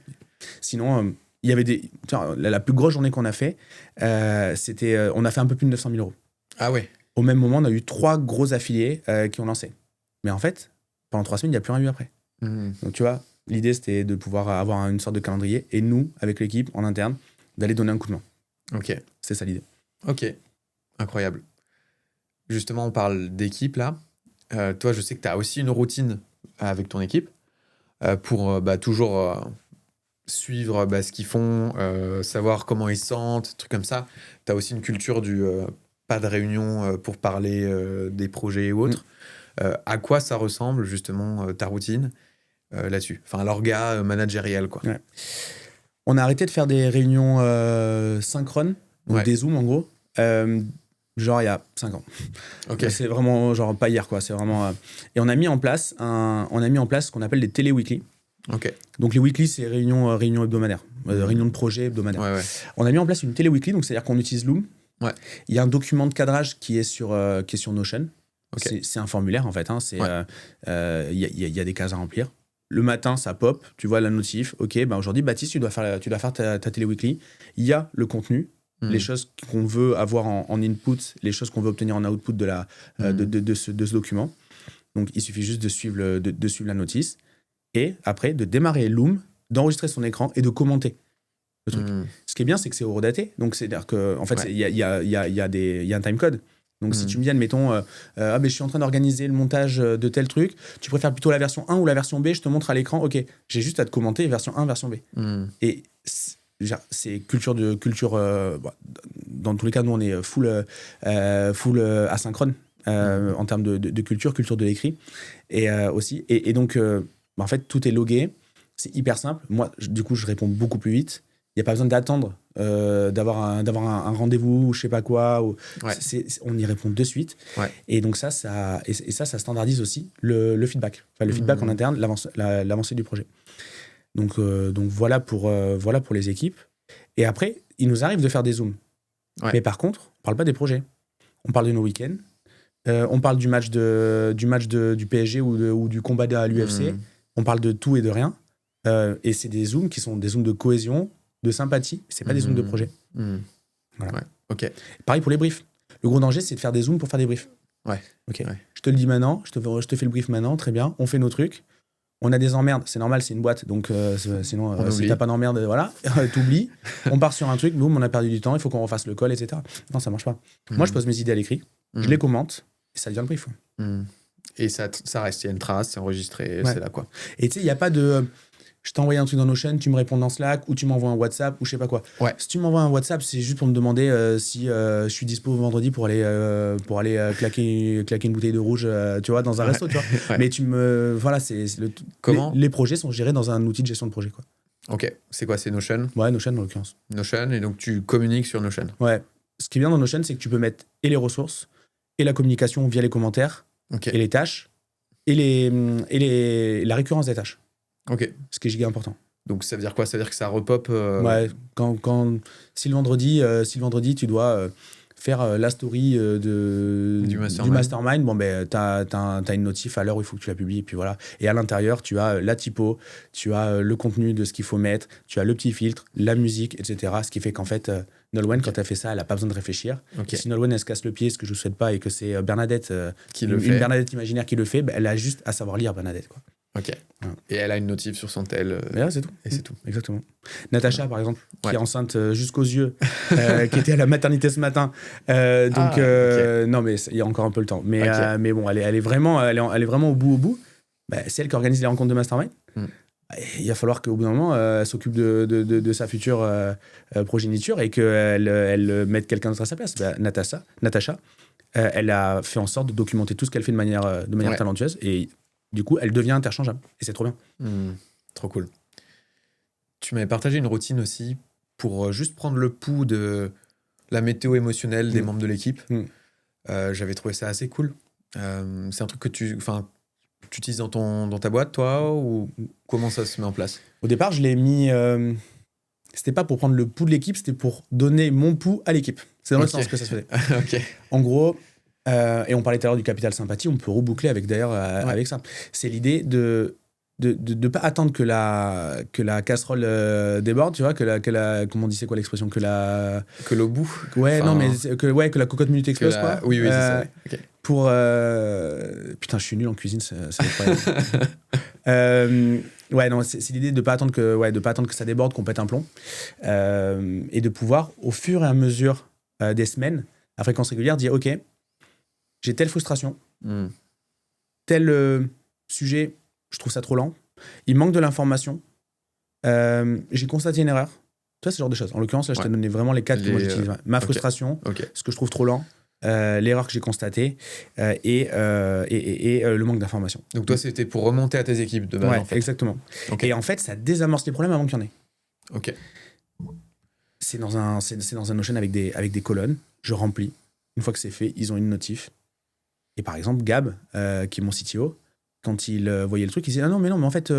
Sinon, il y avait la plus grosse journée qu'on a fait, c'était on a fait un peu plus de 900 000 euros. Ah ouais. Au même moment, on a eu 3 gros affiliés qui ont lancé. Mais en fait, pendant 3 semaines, il n'y a plus rien eu après. Donc, tu vois, l'idée, c'était de pouvoir avoir une sorte de calendrier et nous, avec l'équipe, en interne, d'aller donner un coup de main. Ok. C'est ça l'idée. Ok. Incroyable. Justement, on parle d'équipe, là. Toi, je sais que tu as aussi une routine avec ton équipe pour toujours suivre ce qu'ils font, savoir comment ils se sentent, trucs comme ça. Tu as aussi une culture du pas de réunion pour parler des projets ou autres. À quoi ça ressemble, justement, ta routine là-dessus? Enfin, l'orga managériel, quoi. Ouais. On a arrêté de faire des réunions synchrones, donc des Zooms, en gros. Genre il y a 5 ans. Ok. C'est vraiment genre pas hier quoi. C'est vraiment. Et on a mis en place ce qu'on appelle des télé-weekly. Ok. Donc les weekly c'est réunions hebdomadaires, réunions de projet hebdomadaires. Ouais. On a mis en place une télé-weekly, donc c'est-à-dire qu'on utilise Loom. Ouais. Il y a un document de cadrage qui est sur Notion. Ok. C'est un formulaire en fait. Hein. Ouais. Il y a des cases à remplir. Le matin, ça pop, tu vois la notif. Ok, ben aujourd'hui, Baptiste, tu dois faire ta télé-weekly. Il y a le contenu, les choses qu'on veut avoir en input, les choses qu'on veut obtenir en output de ce document. Donc, il suffit juste de suivre la notice. Et après, de démarrer Loom, d'enregistrer son écran et de commenter le truc. Ce qui est bien, c'est que c'est horodaté. Donc, c'est-à-dire qu'en fait, il y a un timecode. Donc, si tu me dis, admettons, je suis en train d'organiser le montage de tel truc, tu préfères plutôt la version 1 ou la version B, je te montre à l'écran, ok, j'ai juste à te commenter version 1, version B. Et c'est culture. Dans tous les cas, nous, on est full asynchrone en termes de culture de l'écrit. Et aussi. Et donc, en fait, tout est logué. C'est hyper simple. Moi, du coup, je réponds beaucoup plus vite. Il n'y a pas besoin d'attendre d'avoir un rendez-vous ou je sais pas quoi. On y répond de suite. Ouais. Et donc ça standardise aussi le feedback. Enfin, le feedback en interne, l'avancée du projet. Donc voilà pour les équipes. Et après, il nous arrive de faire des zooms. Ouais. Mais par contre, on ne parle pas des projets. On parle de nos week-ends. On parle du match du PSG ou du combat à l'UFC. On parle de tout et de rien. Et c'est des zooms qui sont des zooms de cohésion, de sympathie. C'est pas des zooms de projet. Voilà. Ouais. Ok. Pareil pour les briefs. Le gros danger, c'est de faire des zooms pour faire des briefs. Ouais. Ok. Ouais. Je te le dis maintenant. Je te fais le brief maintenant. Très bien. On fait nos trucs. On a des emmerdes. C'est normal, c'est une boîte. Donc, sinon, si t'as pas d'emmerde, voilà, t'oublies. On part sur un truc. Boum, on a perdu du temps. Il faut qu'on refasse le call, etc. Non, ça marche pas. Moi, je pose mes idées à l'écrit. Je les commente. Et ça devient le brief. Et ça reste. Il y a une trace, c'est enregistré. Ouais. C'est là, quoi. Et tu sais, il n'y a pas de... Je t'ai envoyé un truc dans Notion, tu me réponds dans Slack, ou tu m'envoies un WhatsApp, ou je sais pas quoi. Ouais. Si tu m'envoies un WhatsApp, c'est juste pour me demander si je suis dispo vendredi pour aller claquer une bouteille de rouge, tu vois, dans un resto, tu vois. Ouais. Mais voilà, Comment les projets sont gérés dans un outil de gestion de projet, quoi. Ok. C'est quoi, c'est Notion ? Ouais, Notion en l'occurrence. Notion, et donc tu communiques sur Notion. Ouais. Ce qui est bien dans Notion, c'est que tu peux mettre et les ressources, et la communication via les commentaires, et les tâches, et la récurrence des tâches. Ok. Ce qui est giga important. Donc ça veut dire quoi ? Ça veut dire que ça repop Ouais, si le vendredi tu dois faire la story du mastermind, bon ben t'as une notif à l'heure où il faut que tu la publies, et puis voilà. Et à l'intérieur, tu as la typo, tu as le contenu de ce qu'il faut mettre, tu as le petit filtre, la musique, etc. Ce qui fait qu'en fait, Nolwenn, quand elle fait ça, elle n'a pas besoin de réfléchir. Okay. Si Nolwenn, elle se casse le pied, ce que je ne souhaite pas, et que c'est Bernadette, une Bernadette imaginaire qui le fait, ben, elle a juste à savoir lire Bernadette, quoi. Ok. Ouais. Et elle a une notif sur son tel. Mais là, c'est tout. Et c'est tout. Exactement. Natacha, par exemple, qui est enceinte jusqu'aux yeux, qui était à la maternité ce matin. Okay. Non, mais il y a encore un peu le temps. Mais, okay. Mais bon, elle est vraiment au bout. Bah, c'est elle qui organise les rencontres de mastermind. Il va falloir qu'au bout d'un moment, elle s'occupe de sa future progéniture et qu'elle mette quelqu'un d'autre à sa place. Bah, Natacha, elle a fait en sorte de documenter tout ce qu'elle fait de manière talentueuse. Et du coup, elle devient interchangeable. Et c'est trop bien. Trop cool. Tu m'avais partagé une routine aussi pour juste prendre le pouls de la météo émotionnelle des membres de l'équipe. J'avais trouvé ça assez cool. C'est un truc que tu utilises dans ta boîte, toi, ou comment ça se met en place ? Au départ, je l'ai mis... C'était pas pour prendre le pouls de l'équipe, c'était pour donner mon pouls à l'équipe. C'est dans le sens que ça se faisait. Okay. En gros... et on parlait tout à l'heure du capital sympathie, on peut reboucler avec ça. C'est l'idée de pas attendre que la casserole déborde, tu vois, comment on dit, c'est quoi l'expression, que l'eau bout. Ouais, non, mais que la cocotte minute explose, quoi. Oui, c'est ça. Okay. Pour putain, je suis nul en cuisine, c'est incroyable. Ouais, non, c'est l'idée de pas attendre que ça déborde, qu'on pète un plomb, et de pouvoir, au fur et à mesure des semaines, à fréquence régulière, dire ok, j'ai telle frustration, tel sujet, je trouve ça trop lent, il manque de l'information, j'ai constaté une erreur. Tu vois, ce genre de choses. En l'occurrence, là, je t'ai donné vraiment les 4 que moi j'utilise. Ma frustration, ce que je trouve trop lent, l'erreur que j'ai constatée, et le manque d'information. Donc toi, c'était pour remonter à tes équipes de base, en fait. Exactement. Okay. Et en fait, ça désamorce les problèmes avant qu'il y en ait. Ok. C'est dans un Notion avec des colonnes, je remplis. Une fois que c'est fait, ils ont une notif. Et par exemple, Gab, qui est mon CTO, quand il voyait le truc, il disait ah non, mais en fait,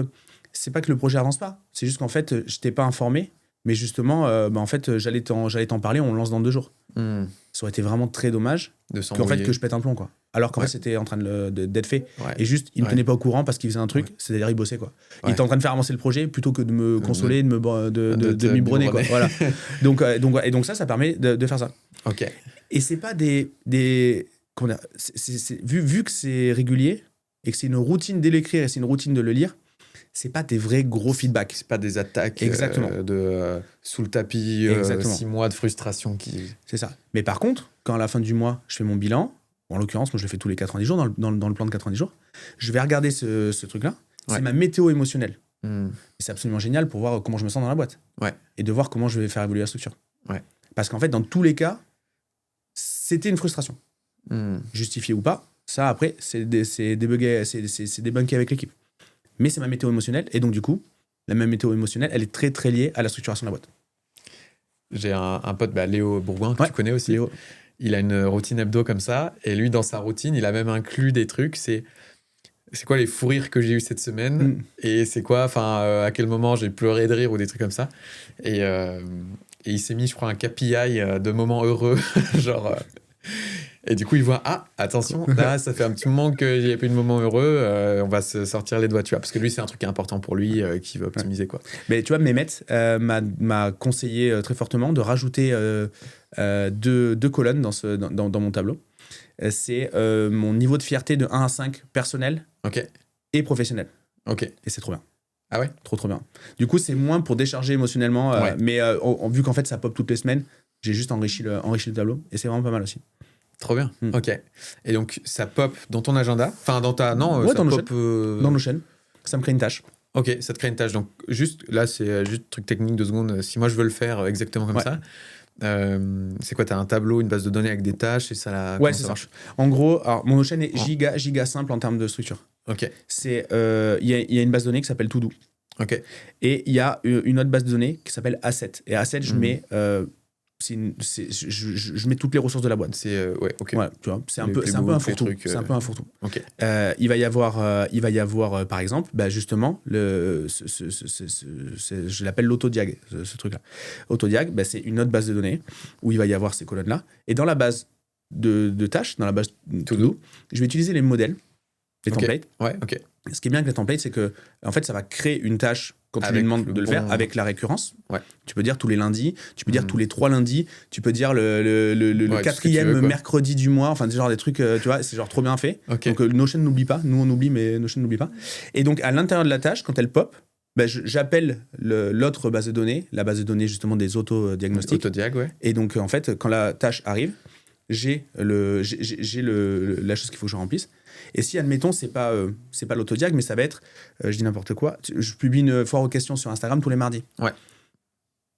c'est pas que le projet avance pas. C'est juste qu'en fait, je t'ai pas informé, mais justement, en fait, j'allais t'en parler, on le lance dans 2 jours. Ça aurait été vraiment très dommage qu'en fait, que je pète un plomb, quoi. Alors qu'en fait, c'était en train d'être fait. Ouais. Et juste, il me tenait pas au courant parce qu'il faisait un truc, c'est-à-dire il bossait, quoi. Il était en train de faire avancer le projet plutôt que de me consoler, de m'y bronner, quoi. Voilà. Donc ça permet de faire ça. Ok. Et c'est pas comment dire, vu que c'est régulier et que c'est une routine dès l'écrire et c'est une routine de le lire, c'est pas des vrais gros feedbacks. C'est pas des attaques Exactement. sous le tapis, 6 mois de frustration qui... C'est ça. Mais par contre, quand à la fin du mois, je fais mon bilan, en l'occurrence, moi je le fais tous les 90 jours dans le plan de 90 jours, je vais regarder ce truc-là. C'est ma météo émotionnelle. Et c'est absolument génial pour voir comment je me sens dans la boîte. Ouais. Et de voir comment je vais faire évoluer la structure. Ouais. Parce qu'en fait, dans tous les cas, c'était une frustration. Justifié ou pas, ça après, c'est débunké avec l'équipe. Mais c'est ma météo émotionnelle. Et donc, du coup, la même météo émotionnelle, elle est très, très liée à la structuration de la boîte. J'ai un pote, Léo Bourgoin, que tu connais aussi. Léo. Il a une routine hebdo comme ça. Et lui, dans sa routine, il a même inclus des trucs. C'est quoi les fous rires que j'ai eu cette semaine et c'est quoi, à quel moment j'ai pleuré de rire ou des trucs comme ça. Et il s'est mis, je crois, un KPI de moments heureux. Genre... Et du coup, il voit, attention, là, ça fait un petit moment qu'il n'y a plus de moment heureux, on va se sortir les doigts, tu vois. Parce que lui, c'est un truc qui est important pour lui, qu'il veut optimiser, quoi. Mais tu vois, Mehmet m'a conseillé très fortement de rajouter 2 colonnes dans mon tableau. C'est mon niveau de fierté de 1 à 5 personnel et professionnel. Ok. Et c'est trop bien. Ah ouais? Trop bien. Du coup, c'est moins pour décharger émotionnellement, mais vu qu'en fait, ça pop toutes les semaines, j'ai juste enrichi le tableau. Et c'est vraiment pas mal aussi. Trop bien. Ok. Et donc, ça pop dans ton agenda? Enfin, dans ta... Non, ça dans pop... Dans Notion. Ça me crée une tâche. Ok, ça te crée une tâche. Donc, là, c'est juste truc technique, 2 secondes. Si moi, je veux le faire exactement comme ça, c'est quoi? Tu as un tableau, une base de données avec des tâches et ça... Ouais, c'est ça. En gros, alors, mon Notion est giga simple en termes de structure. Ok. Il y a une base de données qui s'appelle To Do. Ok. Et il y a une autre base de données qui s'appelle Asset. Et Asset, je mets... je mets toutes les ressources de la boîte. Ok. Ouais, tu vois, c'est un peu un fourre-tout. C'est un peu un fourre-tout. Ok. Il va y avoir par exemple, justement, je l'appelle l'autodiag, ce truc-là. Autodiag, c'est une autre base de données où il va y avoir ces colonnes-là. Et dans la base de tâches, dans la base To Do, je vais utiliser les modèles, les templates. Ouais, ok. Ce qui est bien avec les templates, c'est que en fait, ça va créer une tâche quand tu lui demandes de le faire avec la récurrence. Ouais. Tu peux dire tous les lundis, tu peux dire tous les 3 lundis, tu peux dire le 4e mercredi du mois, enfin, genre des trucs, tu vois, c'est genre trop bien fait. Okay. Donc, Notion n'oublie pas, nous on oublie, mais Notion n'oublie pas. Et donc, à l'intérieur de la tâche, quand elle pop, j'appelle l'autre base de données, la base de données justement des autodiagnostics. Autodiag, ouais. Et donc, en fait, quand la tâche arrive, j'ai la chose qu'il faut que je remplisse. Et si, admettons, c'est pas l'autodiag, mais ça va être, je dis n'importe quoi, je publie une foire aux questions sur Instagram tous les mardis. Ouais.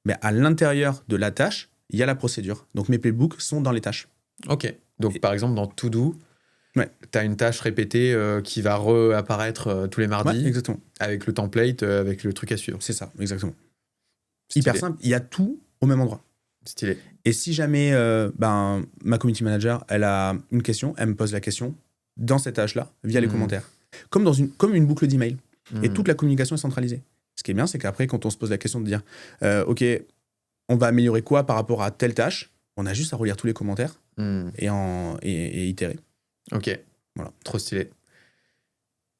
Mais à l'intérieur de la tâche, il y a la procédure. Donc mes playbooks sont dans les tâches. Ok. Donc par exemple, dans To Do, tu as une tâche répétée qui va réapparaître tous les mardis. Ouais, exactement. Avec le template, avec le truc à suivre. C'est ça, exactement. Stylé. Hyper simple. Il y a tout au même endroit. Stylé. Et si jamais ma community manager, elle a une question, elle me pose la question dans cette tâche-là, via les commentaires. Comme une boucle d'email. Et toute la communication est centralisée. Ce qui est bien, c'est qu'après, quand on se pose la question de dire OK, on va améliorer quoi par rapport à telle tâche, on a juste à relire tous les commentaires et itérer. Ok. Voilà. Trop stylé.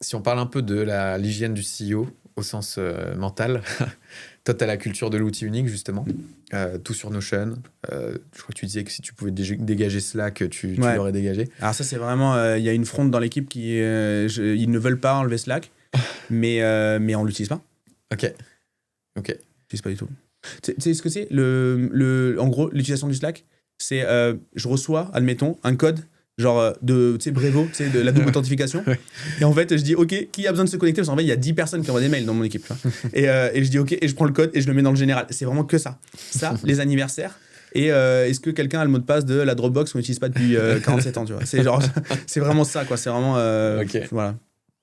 Si on parle un peu de l'hygiène du CEO au sens mental, toi, tu as la culture de l'outil unique, justement. Tout sur Notion. Je crois que tu disais que si tu pouvais dégager Slack, tu l'aurais dégagé. Alors ça, c'est vraiment... Il y a une fronde dans l'équipe qui... ils ne veulent pas enlever Slack, mais on ne l'utilise pas. Ok. On ne l'utilise pas du tout. Tu sais ce que c'est en gros, l'utilisation du Slack, c'est... je reçois, admettons, un code genre Brevo, de la double authentification. Et en fait, je dis, OK, qui a besoin de se connecter? Parce qu'en fait, il y a 10 personnes qui envoient des mails dans mon équipe. Et je dis, OK, et je prends le code et je le mets dans le général. C'est vraiment que ça. Ça, les anniversaires. Et est-ce que quelqu'un a le mot de passe de la Dropbox qu'on n'utilise pas depuis 47 ans, tu vois? C'est vraiment ça, quoi. C'est vraiment... Voilà.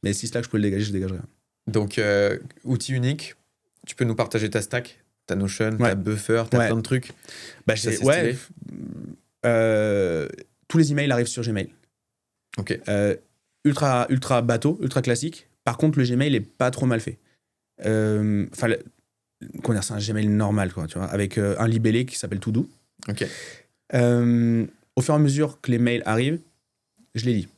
Mais si Slack, je peux le dégager, je dégagerai. Donc, outil unique, tu peux nous partager ta stack, ta Notion, ta Buffer, ta plein de trucs. tous les emails arrivent sur Gmail. Ok. Ultra bateau, ultra classique. Par contre, le Gmail est pas trop mal fait. Enfin, c'est un Gmail normal, quoi, tu vois, avec un libellé qui s'appelle To Do. Ok. Au fur et à mesure que les mails arrivent, je les lis.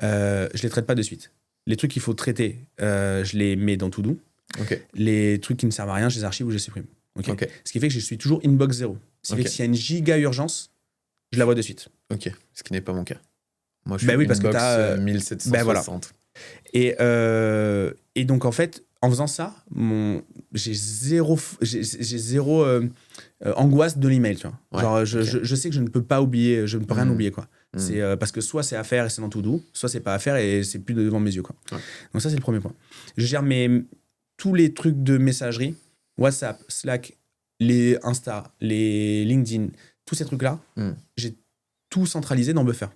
Je les traite pas de suite. Les trucs qu'il faut traiter, je les mets dans To Do. Ok. Les trucs qui ne servent à rien, je les archive ou je les supprime. Okay. Ok. Ce qui fait que je suis toujours inbox 0. Ce qui fait que s'il y a une giga urgence, je la vois de suite. Ok. Ce qui n'est pas mon cas. Moi, je suis oui, parce que t'as 1760. voilà. Et donc, en fait, en faisant ça, j'ai zéro angoisse de l'email, tu vois. Ouais, genre, je sais que je ne peux pas oublier, je ne peux rien oublier, quoi. C'est parce que soit c'est à faire et c'est dans To Do, soit c'est pas à faire et c'est plus devant mes yeux, quoi. Ouais. Donc ça, c'est le premier point. Je gère tous les trucs de messagerie, WhatsApp, Slack, les Insta, les LinkedIn, tous ces trucs-là, j'ai tout centralisé dans Buffer.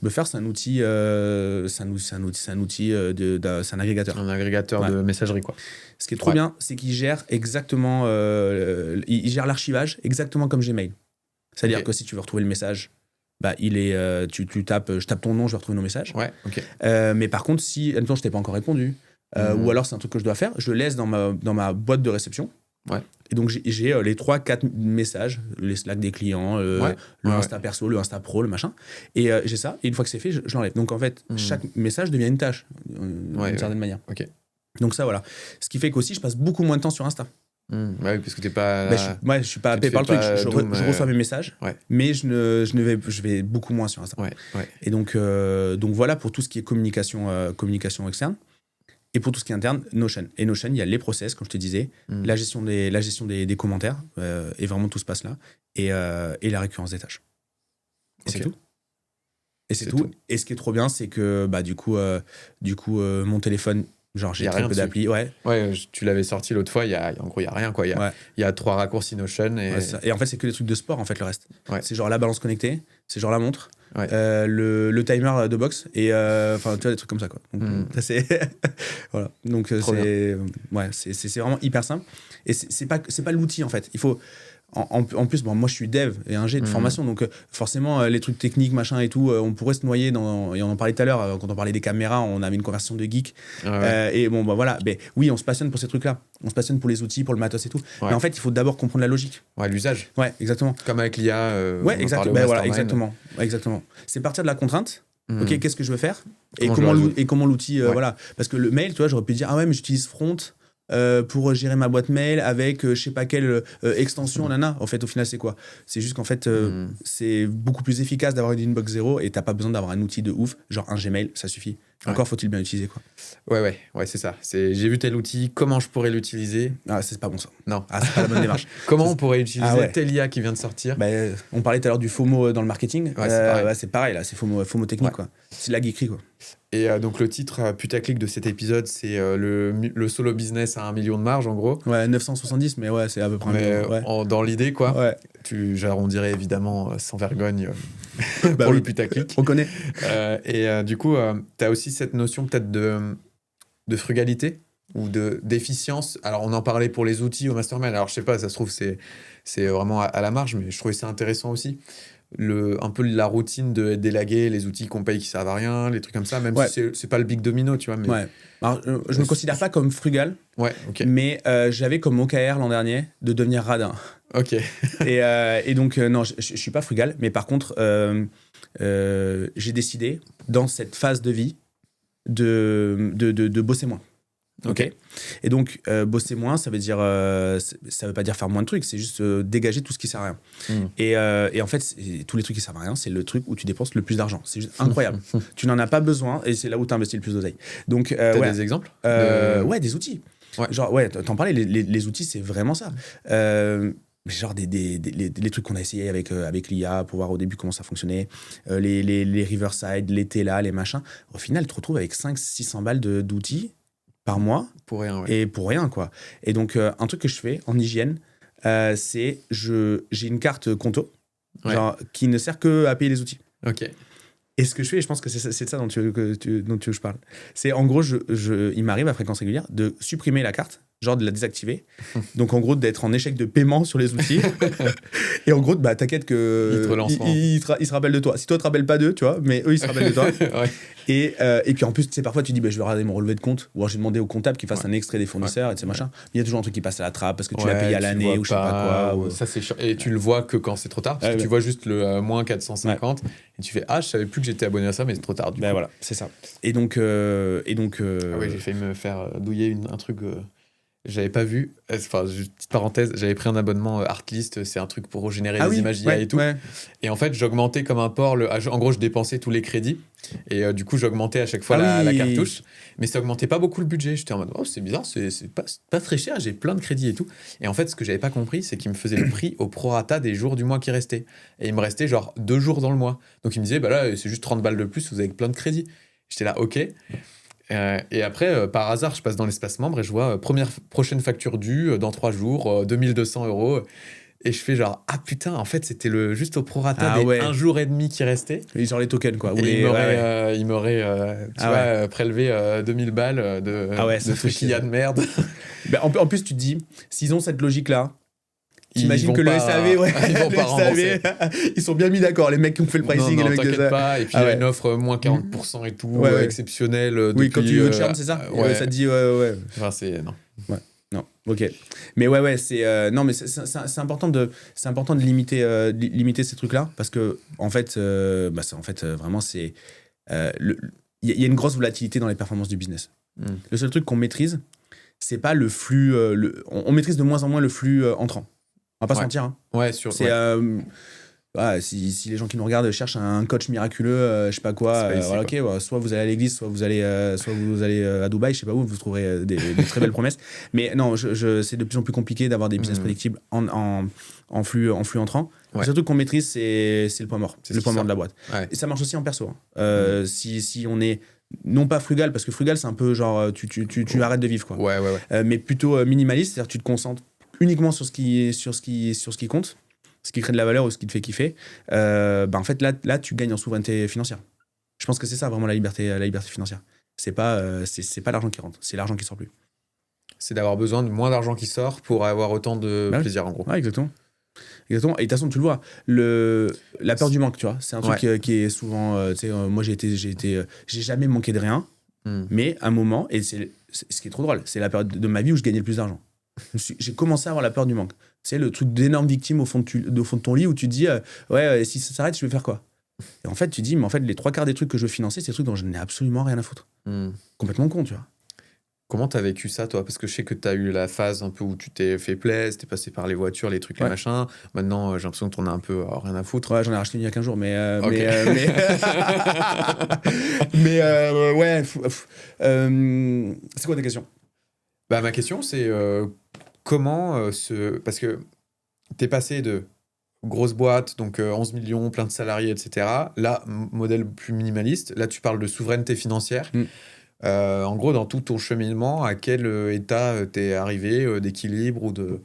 Buffer, c'est un outil, c'est un agrégateur. Un agrégateur de messagerie, quoi. Ce qui est trop bien, c'est qu'il gère exactement, il gère l'archivage exactement comme Gmail. C'est-à-dire que si tu veux retrouver le message, bah tu tapes, je tape ton nom, je vais retrouver nos messages. Ouais. Ok. Mais par contre, si, admettons, je t'ai pas encore répondu, ou alors c'est un truc que je dois faire, je le laisse dans ma boîte de réception. Ouais. Et donc, j'ai les 3-4 messages, les Slack des clients, le Insta perso, le Insta pro, le machin. Et j'ai ça. Et une fois que c'est fait, je l'enlève. Donc, en fait, chaque message devient une tâche, d'une certaine manière. Ok. Donc, ça, voilà. Ce qui fait qu'aussi, je passe beaucoup moins de temps sur Insta. Oui, parce que t'es pas. Je suis pas happé par le truc. Je reçois mes messages, mais je vais beaucoup moins sur Insta. Ouais. Et donc voilà pour tout ce qui est communication externe. Et pour tout ce qui est interne, Notion. Et Notion, il y a les process, comme je te disais, la gestion des commentaires, et vraiment tout se passe là, et la récurrence des tâches. Et c'est tout. Et c'est tout. Et ce qui est trop bien, c'est que du coup, mon téléphone, genre j'ai très peu d'applis. Ouais, tu l'avais sorti l'autre fois, en gros, il n'y a rien, quoi. Il y a 3 raccourcis Notion. Et en fait, c'est que des trucs de sport, en fait, le reste. Ouais. C'est genre la balance connectée, c'est genre la montre. Le timer de boxe et enfin tu vois des trucs comme ça, quoi. Donc, ça, c'est voilà, donc c'est vraiment hyper simple et c'est pas l'outil, en fait. Il faut en plus, moi je suis dev et ingé de formation, donc forcément les trucs techniques machin et tout, on pourrait se noyer dans, et on en parlait tout à l'heure quand on parlait des caméras, on avait une conversation de geek. Et bon voilà, mais oui, on se passionne pour ces trucs là, on se passionne pour les outils, pour le matos et tout, mais en fait il faut d'abord comprendre la logique, l'usage, exactement, comme avec l'IA. Exactement. C'est partir de la contrainte. Ok, qu'est-ce que je veux faire et comment l'outil voilà, parce que le mail, tu vois, j'aurais pu dire ah ouais, mais j'utilise Front pour gérer ma boîte mail avec je sais pas quelle extension, nana. En fait, au final, c'est quoi? C'est juste qu'en fait, c'est beaucoup plus efficace d'avoir une inbox 0 et t'as pas besoin d'avoir un outil de ouf, genre un Gmail, ça suffit. Encore faut-il bien l'utiliser, quoi. Ouais, c'est ça. J'ai vu tel outil, comment je pourrais l'utiliser? Ah, c'est pas bon, ça. Non. Ah, c'est pas la bonne démarche. Comment on pourrait utiliser telle IA qui vient de sortir? On parlait tout à l'heure du FOMO dans le marketing. C'est pareil, là, c'est FOMO technique, quoi. C'est de la geekerie, quoi. Et donc le titre putaclic de cet épisode, c'est le solo business à 1 million de marge, en gros. Ouais, 970, mais ouais, c'est à peu près. Mais dans l'idée, quoi. Ouais. J'arrondirais évidemment sans vergogne pour le putaclic. On connaît. Et du coup, tu as aussi cette notion peut-être de frugalité ou d'efficience. Alors on en parlait pour les outils au mastermind. Alors je sais pas, ça se trouve c'est vraiment à la marge, mais je trouvais ça intéressant aussi. Un peu la routine de délaguer les outils qu'on paye qui servent à rien, les trucs comme ça, même si c'est pas le big domino, tu vois. Mais alors, je me considère pas comme frugal, mais j'avais comme OKR l'an dernier de devenir radin. Ok. Et donc, non, je suis pas frugal, mais par contre, j'ai décidé, dans cette phase de vie, de bosser moins. Ok. Et donc, bosser moins, ça veut pas dire faire moins de trucs, c'est juste dégager tout ce qui sert à rien. Et en fait, tous les trucs qui servent à rien, c'est le truc où tu dépenses le plus d'argent. C'est juste incroyable. Tu n'en as pas besoin et c'est là où tu investis le plus d'oseille. Donc, t'as des exemples des outils. Genre, t'en parlais, les outils, c'est vraiment ça. Genre les trucs qu'on a essayé avec l'IA pour voir au début comment ça fonctionnait, les Riverside, les Tela, les machins. Au final, tu te retrouves avec 500-600 balles d'outils par mois. Pour rien, Et pour rien, quoi. Et donc, un truc que je fais en hygiène, c'est j'ai une carte Conto genre, qui ne sert que à payer les outils. Ok. Et ce que je fais, et je pense que c'est de ça dont tu veux que je parle, c'est en gros, il m'arrive à fréquence régulière de supprimer la carte genre de la désactiver. Donc, en gros, d'être en échec de paiement sur les outils. Et en gros, bah, t'inquiète que Ils te relanceront. ils se rappellent de toi. Si toi, tu te rappelles pas d'eux, tu vois, mais eux, ils se rappellent de toi. Ouais. Et puis en plus, tu sais, parfois tu dis, bah, je vais regarder mon relevé de compte, ou alors j'ai demandé au comptable qu'il fasse un extrait des fournisseurs, et tu sais, machin. Mais il y a toujours un truc qui passe à la trappe parce que tu l'as payé à tu l'année vois ou je sais pas quoi. Ça, c'est chiant. Et tu le vois que quand c'est trop tard, parce que tu vois juste le moins 450, et tu fais, ah, je savais plus que j'étais abonné à ça, mais c'est trop tard. Du coup. Voilà, c'est ça. Et donc, Ah oui, j'ai failli me faire douiller un truc. J'avais pas vu, enfin, petite parenthèse, j'avais pris un abonnement Artlist, c'est un truc pour générer des images IA et tout. Ouais. Et en fait, j'augmentais comme un porc, en gros, je dépensais tous les crédits. Et du coup, j'augmentais à chaque fois la cartouche. Mais ça augmentait pas beaucoup le budget. J'étais en mode, oh, c'est bizarre, c'est pas très cher, j'ai plein de crédits et tout. Et en fait, ce que j'avais pas compris, c'est qu'il me faisait le prix au prorata des jours du mois qui restaient. Et il me restait genre 2 jours dans le mois. Donc il me disait, bah là, c'est juste 30 balles de plus, vous avez plein de crédits. J'étais là, ok. Et après, par hasard, je passe dans l'espace membre et je vois prochaine facture due dans 3 jours, 2200 €. Et je fais genre, ah putain, en fait, c'était juste au prorata des 1 jour et demi qui restait. Et genre les tokens, quoi. Et il m'aurait prélevé 2000 balles de trucs IA de merde. Ben, en plus, tu te dis, s'ils ont cette logique-là, t'imagines que le SAV, ils vont pas rembourser. Ils sont bien mis d'accord, les mecs qui ont fait le pricing. Non, et les mecs t'inquiète pas. Et puis il y a une offre moins 40% et tout, exceptionnelle. Oui, quand tu veux churn, c'est ça. Ça te dit, ouais. Enfin, c'est non. Ouais. Non, ok. Mais ouais, c'est non, mais c'est important de limiter ces trucs-là parce que en fait, vraiment c'est il y a une grosse volatilité dans les performances du business. Le seul truc qu'on maîtrise, c'est pas le flux. On maîtrise de moins en moins le flux entrant. On va pas se mentir. Hein. Ouais, sûr. C'est si les gens qui nous regardent cherchent un coach miraculeux, je sais pas quoi, voilà, ok, soit vous allez à l'église, soit vous allez à Dubaï, je sais pas où, vous trouverez des très belles promesses. Mais non, c'est de plus en plus compliqué d'avoir des business prédictibles en flux entrant. Le seul truc qu'on maîtrise, c'est le point mort, le point mort de la boîte. Ouais. Et ça marche aussi en perso. Hein. Si on est non pas frugal, parce que frugal, c'est un peu genre tu arrêtes de vivre, quoi. Ouais. Mais plutôt minimaliste, c'est-à-dire que tu te concentres uniquement sur ce qui compte, ce qui crée de la valeur ou ce qui te fait kiffer. En fait, là, tu gagnes en souveraineté financière. Je pense que c'est ça vraiment la liberté financière. C'est pas l'argent qui rentre, c'est l'argent qui sort plus. C'est d'avoir besoin de moins d'argent qui sort pour avoir autant de plaisir, en gros. Ouais, exactement. Et de toute façon, tu le vois, la peur du manque, tu vois, c'est un truc qui est souvent, moi j'ai jamais manqué de rien, mais à un moment, et c'est ce qui est trop drôle, c'est la période de ma vie où je gagnais le plus d'argent. J'ai commencé à avoir la peur du manque. C'est le truc d'énorme victime au fond de ton lit où tu te dis, si ça s'arrête, je vais faire quoi? Et en fait, tu dis, mais en fait, les 3/4 des trucs que je veux financer, c'est des trucs dont je n'ai absolument rien à foutre. Complètement con, tu vois. Comment t'as vécu ça, toi? Parce que je sais que t'as eu la phase un peu où tu t'es fait plaisir, t'es passé par les voitures, les trucs, les machins. Maintenant, j'ai l'impression que t'en as un peu rien à foutre. Ouais, j'en ai racheté il y a 15 jours, mais... c'est quoi ta question? Bah, ma question, c'est comment parce que t'es passé de grosse boîte, donc 11 millions, plein de salariés, etc. Là, modèle plus minimaliste. Là, tu parles de souveraineté financière. En gros, dans tout ton cheminement, à quel état t'es arrivé d'équilibre ou de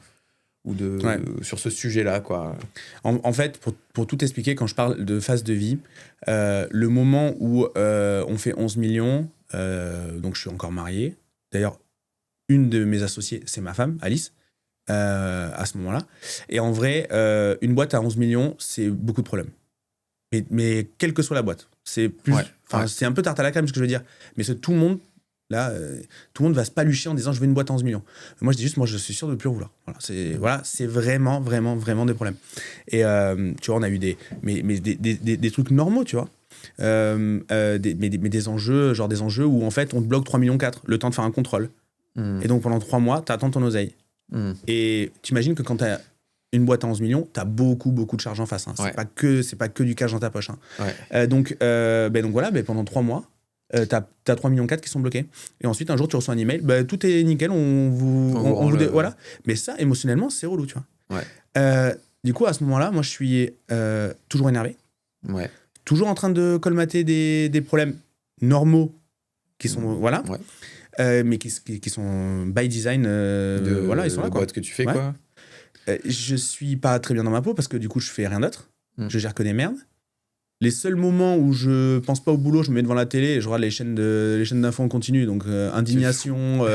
sur ce sujet-là, quoi. En fait, pour tout expliquer, quand je parle de phase de vie, le moment où on fait 11 millions, donc je suis encore marié. D'ailleurs, une de mes associées, c'est ma femme, Alice, à ce moment-là. Et en vrai, une boîte à 11 millions, c'est beaucoup de problèmes. Mais quelle que soit la boîte, c'est plus... C'est un peu tarte à la crème, ce que je veux dire. Mais tout le monde, là, tout le monde va se palucher en disant « je veux une boîte à 11 millions ». Moi, je dis juste « moi, je suis sûr de ne plus en vouloir ». C'est vraiment, vraiment, vraiment des problèmes. Et tu vois, on a eu des trucs normaux, tu vois. Mais des enjeux, genre des enjeux où, en fait, on te bloque 3,4 millions, le temps de faire un contrôle. Et donc, pendant 3 mois, tu attends ton oseille. Et tu imagines que quand tu as une boîte à 11 millions, tu as beaucoup de charges en face. Hein. C'est pas que du cash dans ta poche. Hein. Donc voilà, pendant 3 mois, tu as 3,4 millions qui sont bloqués. Et ensuite, un jour, tu reçois un email, tout est nickel, on vous voilà. Mais ça, émotionnellement, c'est relou, tu vois. Du coup, à ce moment-là, moi, je suis toujours énervé. Toujours en train de colmater des problèmes normaux qui sont... Voilà. Mais qui sont by design, ils sont là, quoi. Boîte que tu fais, quoi. Je suis pas très bien dans ma peau parce que du coup, je fais rien d'autre. Je gère que des merdes. Les seuls moments où je pense pas au boulot, je me mets devant la télé et je regarde les chaînes d'infos en continu. Donc, indignation,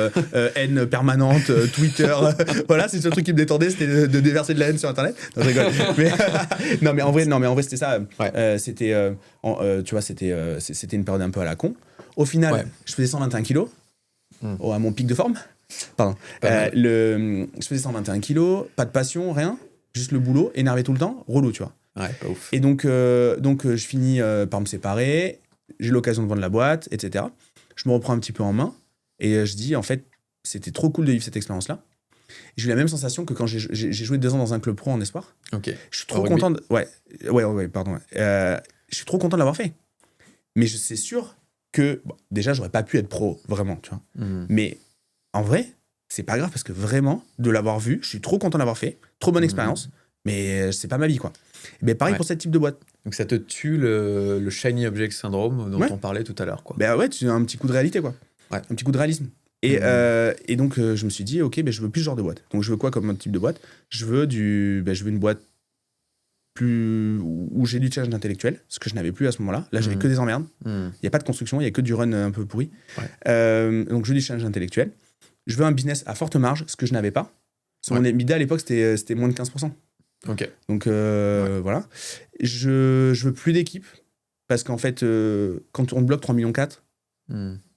haine permanente, Twitter. Voilà, c'est le seul truc qui me détendait, c'était de déverser de la haine sur Internet. Non, je rigole. Mais, non, mais en vrai, c'était ça. Ouais. Tu vois, c'était une période un peu à la con. Au final, je faisais 121 kilos à mon pic de forme. Pardon. Je faisais 121 kilos, pas de passion, rien. Juste le boulot, énervé tout le temps, relou, tu vois. Ouais, pas ouf. Et donc je finis par me séparer, j'ai l'occasion de vendre la boîte, etc. Je me reprends un petit peu en main et je dis, en fait, c'était trop cool de vivre cette expérience-là. J'ai eu la même sensation que quand j'ai joué 2 ans dans un club pro en espoir. Ok. Je suis trop content. Ouais, pardon. Je suis trop content de l'avoir fait. Mais c'est sûr que, bon, déjà, j'aurais pas pu être pro, vraiment, tu vois. Mais en vrai, c'est pas grave parce que vraiment, de l'avoir vu, je suis trop content de l'avoir fait. Trop bonne expérience, mais c'est pas ma vie, quoi. Mais pareil pour ce type de boîte. Donc ça te tue le shiny object syndrome dont on parlait tout à l'heure, quoi. Ben ouais, tu as un petit coup de réalité, quoi. Ouais. Un petit coup de réalisme. Et donc, je me suis dit, ok, je veux plus ce genre de boîte. Donc, je veux quoi comme type de boîte ? Je veux une boîte où j'ai du challenge intellectuel, ce que je n'avais plus à ce moment-là. Là, j'avais que des emmerdes. Il n'y a pas de construction, il n'y a que du run un peu pourri. Donc, je veux du challenge intellectuel. Je veux un business à forte marge, ce que je n'avais pas. Mon EBITDA à l'époque, c'était moins de 15%. Ok. Donc, voilà. Je veux plus d'équipe, parce qu'en fait, quand on bloque 3,4 millions,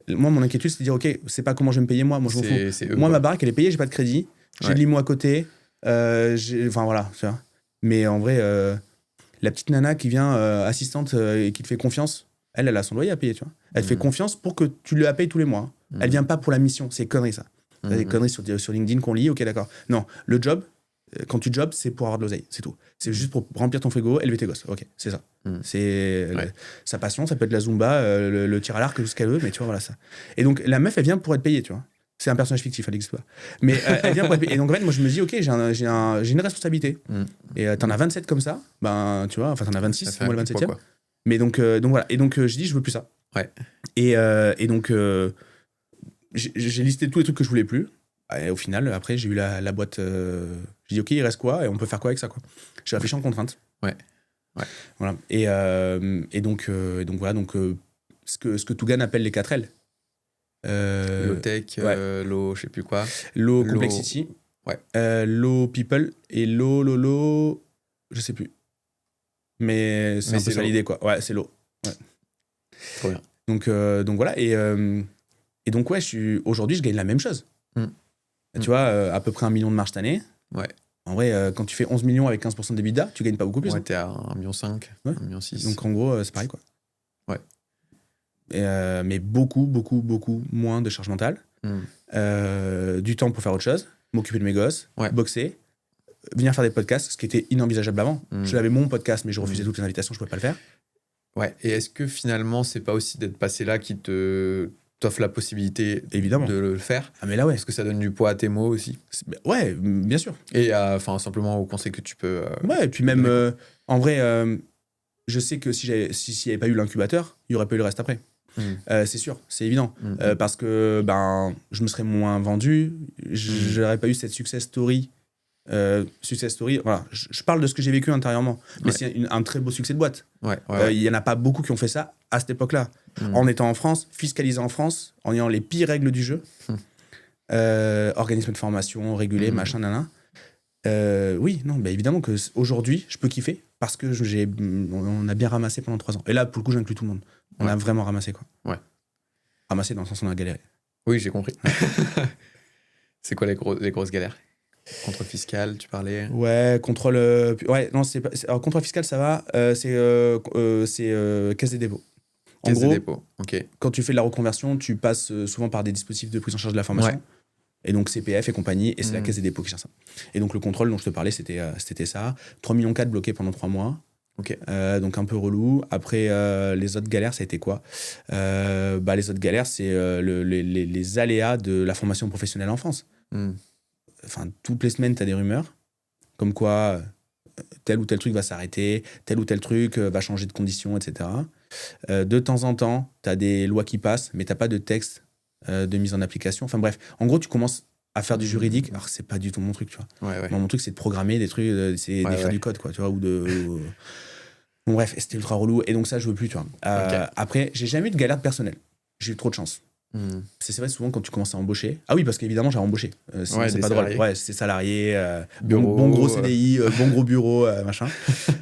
moi, mon inquiétude, c'est de dire, ok, c'est pas comment je vais me payer moi je m'en fous. Moi, ma baraque, elle est payée, j'ai pas de crédit, j'ai de l'IMO à côté, enfin voilà, tu vois. Mais en vrai, la petite nana qui vient assistante et qui te fait confiance, elle a son loyer à payer, tu vois. Elle te fait confiance pour que tu la payes tous les mois. Elle vient pas pour la mission, c'est conneries ça. Des conneries sur LinkedIn qu'on lit, ok, d'accord. Non, le job, quand tu jobs, c'est pour avoir de l'oseille, c'est tout. C'est juste pour remplir ton frigo, élever tes gosses. Ok, c'est ça. C'est sa passion, ça peut être la Zumba, le tir à l'arc, tout ce qu'elle veut, mais tu vois, voilà ça. Et donc, la meuf, elle vient pour être payée, tu vois. C'est un personnage fictif, elle n'existe pas. Mais elle vient pour être payée. Et donc, en fait, moi, je me dis, ok, j'ai une responsabilité. Et t'en as 27 comme ça, ben, tu vois, enfin, t'en as 26, c'est moi le 27e. Quoi. Mais donc voilà. Et donc, je dis, je veux plus ça. Ouais. Et donc, j'ai listé tous les trucs que je voulais plus. Et au final, après, j'ai eu la boîte. J'ai dit, ok, il reste quoi ? Et on peut faire quoi avec ça, quoi ? J'ai réfléchi en contrainte. Ouais. Voilà. Et donc voilà. Donc, ce que Tougan appelle les 4 L. Low tech, low, je sais plus quoi. Low complexity. Ouais. Low people et low, je sais plus. Mais c'est un peu ça l'idée, quoi. Ouais, c'est low. Ouais. Trop bien. Donc voilà. Et donc, ouais, aujourd'hui, je gagne la même chose. Tu vois, à peu près 1 million de marge cette année. Ouais. En vrai, quand tu fais 11 millions avec 15% d'EBITDA, tu gagnes pas beaucoup plus. Ouais, t'es à 1,5 million, 1,6 million. Donc en gros, c'est pareil, quoi. Ouais. Mais beaucoup moins de charge mentale. Du temps pour faire autre chose, m'occuper de mes gosses, boxer, venir faire des podcasts, ce qui était inenvisageable avant. Je l'avais mon podcast, mais je refusais toutes les invitations, je pouvais pas le faire. Ouais. Et est-ce que finalement, c'est pas aussi d'être passé là qui t'offre la possibilité évidemment de le faire? Ah mais là, ouais. Parce que ça donne du poids à tes mots aussi. Ouais, bien sûr. Et simplement au conseil que tu peux. Ouais, et puis même, en vrai, je sais que s'il n'y avait pas eu l'incubateur, il n'y aurait pas eu le reste après. C'est sûr, c'est évident. Parce que je me serais moins vendu, j'aurais pas eu cette success story. Voilà. Je parle de ce que j'ai vécu intérieurement, mais c'est un très beau succès de boîte. Il y en a pas beaucoup qui ont fait ça à cette époque-là. En étant en France, fiscalisé en France, en ayant les pires règles du jeu, organisme de formation, régulé, machin, nana. Oui, non, évidemment qu'aujourd'hui, je peux kiffer parce que on a bien ramassé pendant 3 ans. Et là, pour le coup, j'inclus tout le monde. On a vraiment ramassé, quoi. Ouais. Ramassé dans le sens où on a galéré. Oui, j'ai compris. C'est quoi les grosses galères ? Contrôle fiscal, tu parlais ? Ouais, contrôle. Ouais, non, c'est pas. Alors, contrôle fiscal, ça va. C'est caisse des dépôts. En caisse gros, des dépôts, ok. Quand tu fais de la reconversion, tu passes souvent par des dispositifs de prise en charge de la formation. Ouais. Et donc CPF et compagnie, et c'est la caisse des dépôts qui gère ça. Et donc le contrôle dont je te parlais, c'était ça. 3,4 millions bloqués pendant 3 mois. Ok. Donc un peu relou. Après, les autres galères, ça a été quoi ? Les autres galères, c'est les aléas de la formation professionnelle en France. Enfin, toutes les semaines, tu as des rumeurs, comme quoi tel ou tel truc va s'arrêter, tel ou tel truc va changer de conditions, etc. De temps en temps, tu as des lois qui passent, mais tu n'as pas de texte de mise en application. Enfin bref, en gros, tu commences à faire du juridique. Alors, c'est pas du tout mon truc, tu vois. Ouais. Moi, mon truc, c'est de programmer des trucs, d'écrire du code, quoi, tu vois, Bon, bref, c'était ultra relou. Et donc, ça, je veux plus, tu vois. Ok. Après, j'ai jamais eu de galère de personnel. J'ai eu trop de chance. C'est vrai, souvent, quand tu commences à embaucher. Ah oui, parce qu'évidemment, j'ai embauché. Sinon, Ouais, c'est des pas drôle. salariés. Ouais, c'est salarié, Bureau, bon gros CDI, bon gros bureau, machin.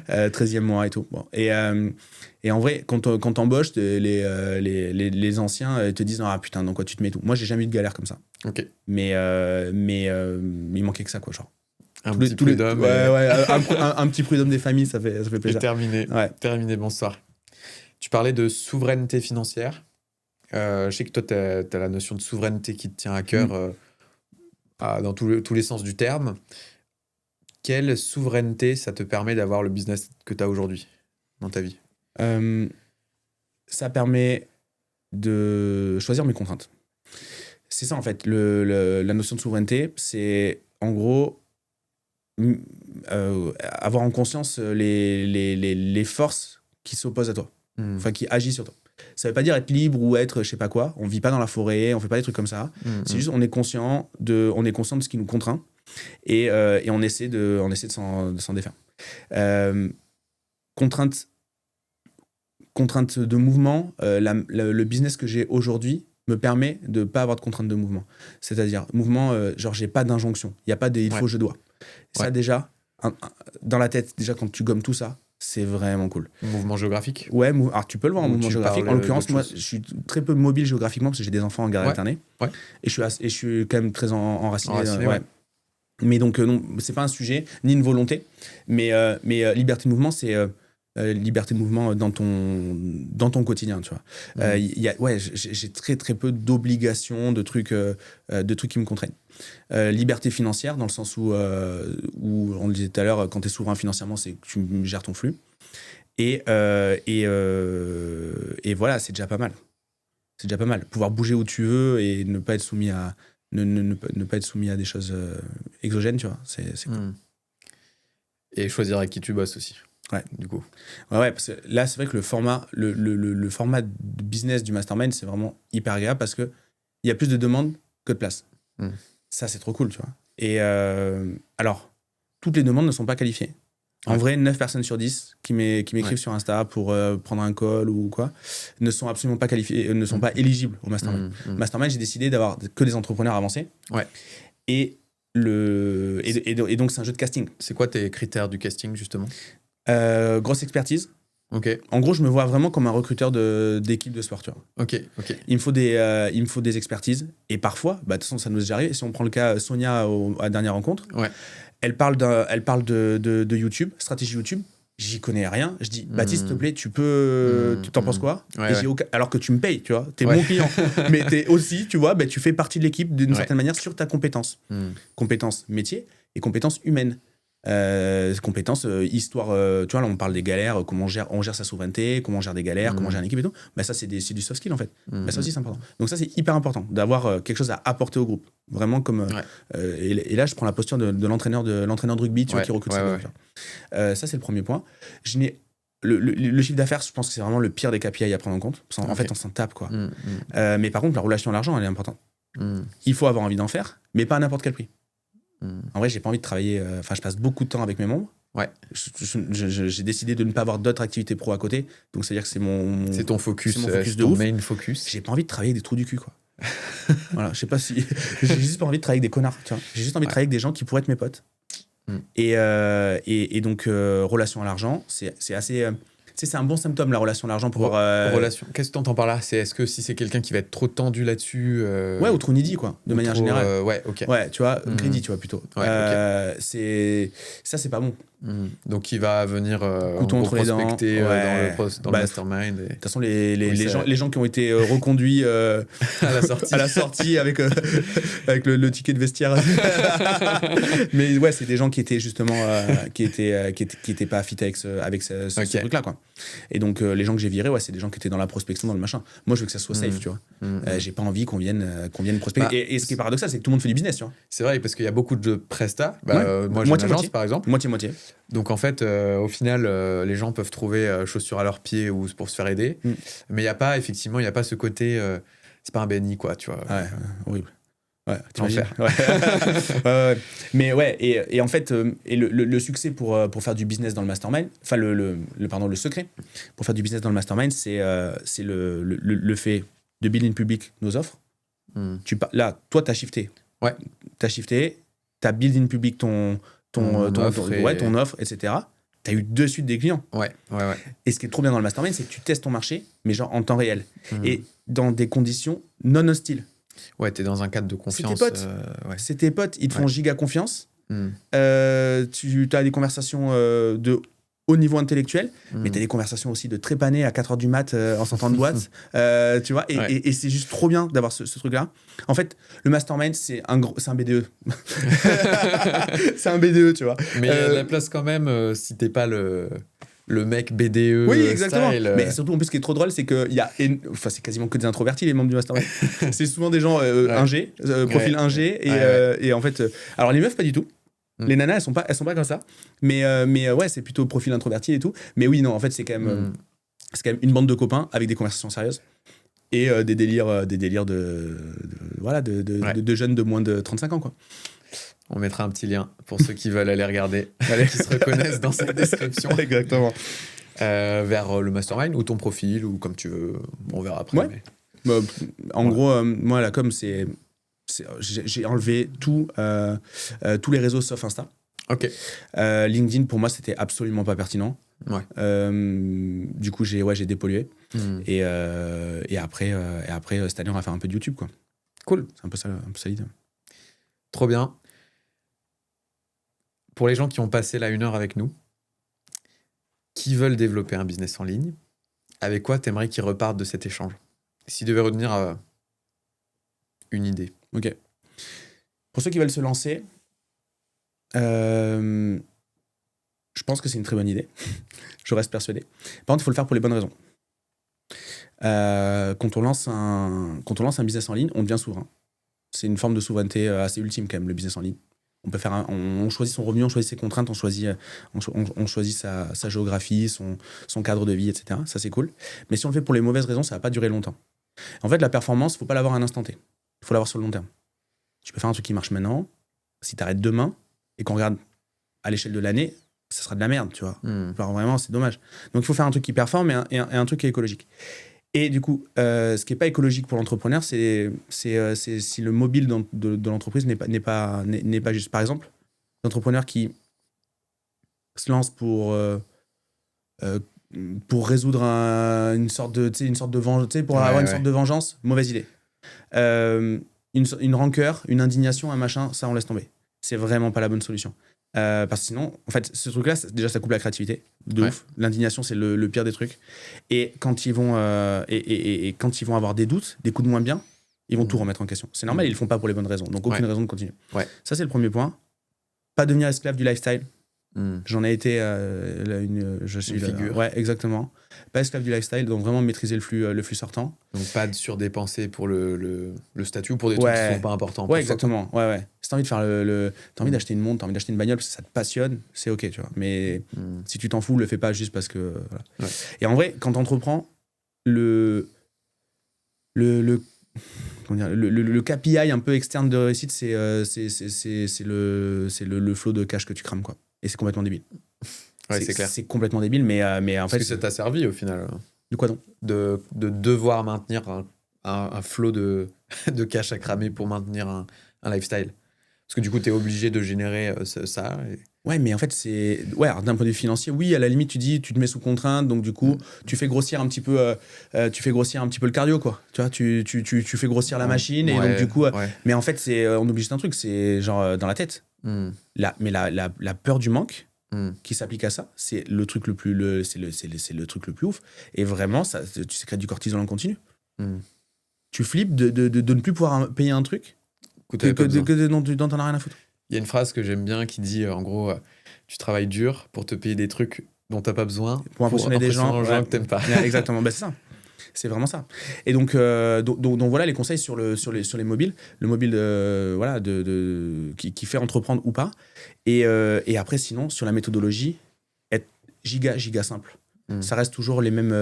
13e mois et tout. Bon. Et en vrai, quand t'embauches, les anciens te disent ah putain, dans quoi tu te mets tout. Moi, j'ai jamais eu de galère comme ça. Ok. Mais il manquait que ça, quoi. Genre. Un petit prud'homme Ouais, un petit prud'homme des familles, ça fait et plaisir. terminé. Ouais. Terminé, bonsoir. Tu parlais de souveraineté financière. Je sais que toi, tu as la notion de souveraineté qui te tient à cœur dans tous les sens du terme. Quelle souveraineté ça te permet d'avoir le business que tu as aujourd'hui dans ta vie? Ça permet de choisir mes contraintes. C'est ça, en fait. La notion de souveraineté, c'est en gros avoir en conscience les forces qui s'opposent à toi, enfin qui agissent sur toi. Ça veut pas dire être libre ou être je sais pas quoi. On vit pas dans la forêt, on fait pas des trucs comme ça. C'est juste on est conscient de ce qui nous contraint et on essaie de s'en défaire. Contrainte de mouvement, le business que j'ai aujourd'hui me permet de ne pas avoir de contrainte de mouvement. C'est-à-dire, mouvement, genre, j'ai pas d'injonction. Il n'y a pas des il faut, je dois. Ça, déjà, dans la tête, déjà, quand tu gommes tout ça, c'est vraiment cool. Mouvement géographique? Ouais, alors tu peux le voir en mouvement géographique. En l'occurrence, moi, je suis très peu mobile géographiquement parce que j'ai des enfants en garde alternée. Ouais. Et je suis quand même très enraciné. Ouais. Mais donc, non, c'est pas un sujet, ni une volonté. Mais liberté de mouvement, c'est... liberté de mouvement dans ton quotidien, tu vois. J'ai très très peu d'obligations, de trucs qui me contraignent. Liberté financière, dans le sens où on le disait tout à l'heure, quand tu es souverain financièrement, c'est que tu gères ton flux. Et voilà, c'est déjà pas mal. C'est déjà pas mal. Pouvoir bouger où tu veux et ne pas être soumis à ne pas être soumis à des choses exogènes, tu vois. C'est cool. Et choisir avec qui tu bosses aussi. Ouais. Du coup. Ouais, parce que là, c'est vrai que le format de business du mastermind, c'est vraiment hyper agréable parce qu'il y a plus de demandes que de places. Ça, c'est trop cool, tu vois. Et alors, toutes les demandes ne sont pas qualifiées. En vrai, 9 personnes sur 10 qui m'écrivent sur Insta pour prendre un call ou quoi, ne sont absolument pas qualifiées, ne sont pas éligibles au mastermind. Mastermind, j'ai décidé d'avoir que des entrepreneurs avancés. Ouais. Et donc, c'est un jeu de casting. C'est quoi tes critères du casting, justement? Grosse expertise. Ok. En gros, je me vois vraiment comme un recruteur d'équipe de sport, tu vois. Ok. Il me faut des expertises. Et parfois, de toute façon, ça nous est déjà arrivé. Si on prend le cas Sonia à la dernière rencontre, elle parle de YouTube, stratégie YouTube. J'y connais rien. Je dis, Baptiste, s'il te plaît, tu t'en penses quoi? Alors que tu me payes, tu vois. T'es mon client. Mais t'es aussi, tu vois, tu fais partie de l'équipe d'une certaine manière sur ta compétence. Compétence métier et compétence humaine. Compétences, histoire, tu vois, là on parle des galères, comment on gère sa souveraineté, comment on gère des galères, comment on gère une équipe et tout. Ça, c'est du soft skill en fait. Ça aussi, c'est important. Donc, ça, c'est hyper important d'avoir quelque chose à apporter au groupe. Vraiment comme. Et là, je prends la posture de l'entraîneur de rugby, tu vois, qui recrute ça. Ça, c'est le premier point. Le chiffre d'affaires, je pense que c'est vraiment le pire des KPI à prendre en compte. En fait, on s'en tape, quoi. Mais par contre, la relation à l'argent, elle est importante. Il faut avoir envie d'en faire, mais pas à n'importe quel prix. En vrai, j'ai pas envie de travailler. Je passe beaucoup de temps avec mes membres. Ouais. J'ai décidé de ne pas avoir d'autres activités pro à côté. Donc, c'est-à-dire que c'est ton focus, c'est ton main focus. J'ai pas envie de travailler avec des trous du cul, quoi. Voilà, je sais pas si. J'ai juste pas envie de travailler avec des connards, tu vois. J'ai juste envie de travailler avec des gens qui pourraient être mes potes. Et donc, relation à l'argent, c'est assez. C'est un bon symptôme, la relation à l'argent. Relation. Qu'est-ce que tu entends par là? Est-ce que si c'est quelqu'un qui va être trop tendu là-dessus Ouais, ou trop needy, quoi, de manière générale. Ouais, tu vois, greedy, tu vois, plutôt. Ça, c'est pas bon. Donc, il va venir couteau entre les dents. Dans le mastermind. De toute façon, les gens qui ont été reconduits à la sortie avec le ticket de vestiaire. Mais ouais, c'est des gens qui étaient justement qui étaient pas fit avec ce truc-là, quoi. Et donc, les gens que j'ai virés, c'est des gens qui étaient dans la prospection, dans le machin. Moi, je veux que ça soit safe, tu vois. J'ai pas envie qu'on vienne prospecter. Et ce qui est paradoxal, c'est que tout le monde fait du business, tu vois. C'est vrai, parce qu'il y a beaucoup de prestats. Moi, j'ai une agence, par exemple. Moitié-moitié. Donc, en fait, au final, les gens peuvent trouver chaussures à leurs pieds ou pour se faire aider. Mais il n'y a pas, effectivement, ce côté... c'est pas un BNI, quoi, tu vois. Ouais, horrible. Ouais, t'imagines. Ouais. Ouais. Mais ouais, et en fait, le succès pour faire du business dans le mastermind, enfin, le secret pour faire du business dans le mastermind, c'est le fait de build in public nos offres. Là, toi, t'as shifté. Ouais. T'as build in public ton offre, etc. T'as eu de suite des clients. Ouais. Et ce qui est trop bien dans le mastermind, c'est que tu testes ton marché, mais genre en temps réel. Et dans des conditions non hostiles. Ouais, t'es dans un cadre de confiance. C'est tes potes, ils te font giga confiance. Tu as des conversations de haut niveau intellectuel, mais tu as des conversations aussi de trépaner à 4h du mat en sortant de boîte. Tu vois, et c'est juste trop bien d'avoir ce truc-là. En fait, le mastermind, c'est un BDE. C'est un BDE, tu vois. Mais il y a de la place quand même si t'es pas le mec BDE. Oui, exactement. Style. Mais surtout, en plus, ce qui est trop drôle, c'est que c'est quasiment que des introvertis, les membres du mastermind. C'est souvent des gens ingé, profil ingé. Et en fait, alors les meufs, pas du tout. Les nanas, elles sont pas comme ça. Mais ouais, c'est plutôt profil introverti et tout. Mais oui, non, en fait, c'est quand même une bande de copains avec des conversations sérieuses et des délires de jeunes de moins de 35 ans, quoi. On mettra un petit lien pour ceux qui veulent aller regarder, qui se reconnaissent dans cette description. Exactement. Vers le mastermind ou ton profil ou comme tu veux. On verra après. Ouais. Mais... en gros, moi, la com, j'ai enlevé tous les réseaux sauf Insta. Ok. LinkedIn, pour moi, c'était absolument pas pertinent. Ouais. Du coup, j'ai dépollué. Et après, cette année, on va faire un peu de YouTube, quoi. Cool. C'est un peu ça l'idée. Trop bien. Pour les gens qui ont passé la 1 heure avec nous, qui veulent développer un business en ligne, avec quoi t'aimerais qu'ils repartent de cet échange? S'ils devaient retenir une idée. Ok. Pour ceux qui veulent se lancer, je pense que c'est une très bonne idée. Je reste persuadé. Par contre, il faut le faire pour les bonnes raisons. Quand on lance un business en ligne, on devient souverain. C'est une forme de souveraineté assez ultime quand même, le business en ligne. On peut faire on choisit son revenu, on choisit ses contraintes, on choisit sa géographie, son cadre de vie, etc. Ça, c'est cool. Mais si on le fait pour les mauvaises raisons, ça va pas durer longtemps. En fait, la performance, faut pas l'avoir à un instant T. Il faut l'avoir sur le long terme. Tu peux faire un truc qui marche maintenant. Si tu arrêtes demain et qu'on regarde à l'échelle de l'année, ça sera de la merde, tu vois. Alors, vraiment, c'est dommage. Donc, il faut faire un truc qui performe et un truc qui est écologique. Et du coup, ce qui n'est pas écologique pour l'entrepreneur, c'est si le mobile de l'entreprise n'est pas juste. Par exemple, l'entrepreneur qui se lance pour résoudre une sorte de vengeance, pour avoir une sorte de vengeance, mauvaise idée. Une rancœur, une indignation, un machin, ça on laisse tomber. C'est vraiment pas la bonne solution. Parce que sinon, en fait, ce truc-là, déjà, ça coupe la créativité de ouf. L'indignation, c'est le pire des trucs. Et quand ils vont quand ils vont avoir des doutes, des coups de moins bien, ils vont tout remettre en question. C'est normal, ils le font pas pour les bonnes raisons. Donc aucune raison de continuer. Ça, c'est le premier point. Pas devenir esclave du lifestyle. J'en ai été je suis une figure. Ouais, exactement. Pas esclave du lifestyle, donc vraiment maîtriser le flux sortant. Donc pas de surdépenser pour le statut ou pour des trucs qui sont pas importants. Ouais, exactement. Ouais. Si t'as envie de faire t'as envie d'acheter une montre, t'as envie d'acheter une bagnole parce que ça te passionne, c'est ok, tu vois. Mais si tu t'en fous, le fais pas juste parce que. Voilà. Ouais. Et en vrai, quand t'entreprends, le KPI un peu externe de réussite, c'est le flow de cash que tu crames, quoi. Et c'est complètement débile. Ouais, c'est clair. C'est complètement débile, mais en Parce fait. Parce que ça t'a servi au final. De quoi donc? De devoir maintenir un flow de cash à cramer pour maintenir un lifestyle. Parce que du coup, t'es obligé de générer ça. Ouais, mais en fait, c'est. Ouais, alors, d'un point de vue financier, oui, à la limite, tu te mets sous contrainte, donc du coup, tu fais grossir un petit peu le cardio, quoi. Tu vois, tu fais grossir la machine, et donc du coup. Mais en fait, on oublie juste un truc, c'est genre dans la tête. Mais la peur du manque qui s'applique à ça, c'est le truc le plus le truc le plus ouf. Et vraiment, ça, tu sécrètes du cortisol en continu. Tu flippes de ne plus pouvoir payer un truc dont t'en as rien à foutre. Il y a une phrase que j'aime bien qui dit en gros, tu travailles dur pour te payer des trucs dont t'as pas besoin pour impressionner des gens que t'aimes pas. Exactement, c'est ça. C'est vraiment ça. Et donc voilà les conseils sur les mobiles. Le mobile qui fait entreprendre ou pas. Et après, sinon, sur la méthodologie, être giga simple. Ça reste toujours les mêmes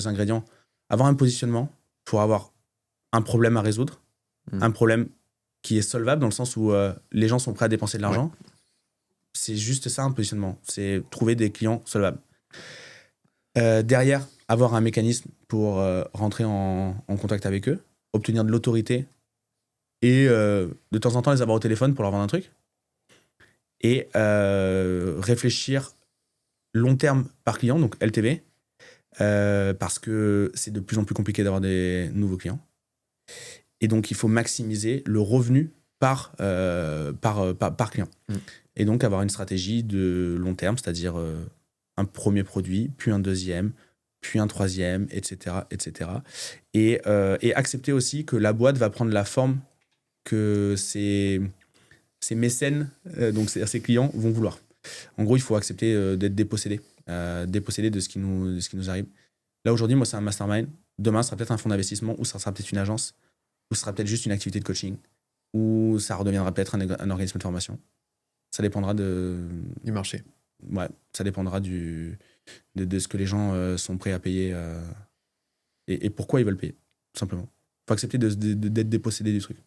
ingrédients. Avoir un positionnement pour avoir un problème à résoudre. un problème qui est solvable dans le sens où les gens sont prêts à dépenser de l'argent. C'est juste ça un positionnement. C'est trouver des clients solvables. Derrière, avoir un mécanisme pour rentrer en contact avec eux, obtenir de l'autorité et de temps en temps les avoir au téléphone pour leur vendre un truc. Et réfléchir long terme par client, donc LTV, parce que c'est de plus en plus compliqué d'avoir des nouveaux clients. Et donc, il faut maximiser le revenu par client. Et donc, avoir une stratégie de long terme, c'est-à-dire un premier produit, puis un deuxième, puis un troisième, etc. etc. Et accepter aussi que la boîte va prendre la forme que ses mécènes, donc c'est-à-dire ses clients, vont vouloir. En gros, il faut accepter d'être dépossédé de ce qui nous arrive. Là, aujourd'hui, moi, c'est un mastermind. Demain, ce sera peut-être un fonds d'investissement ou ça sera peut-être une agence ou ce sera peut-être juste une activité de coaching ou ça redeviendra peut-être un organisme de formation. Ça dépendra du marché. Ouais, ça dépendra de ce que les gens sont prêts à payer et pourquoi ils veulent payer, tout simplement. Il faut accepter d'être dépossédé du truc.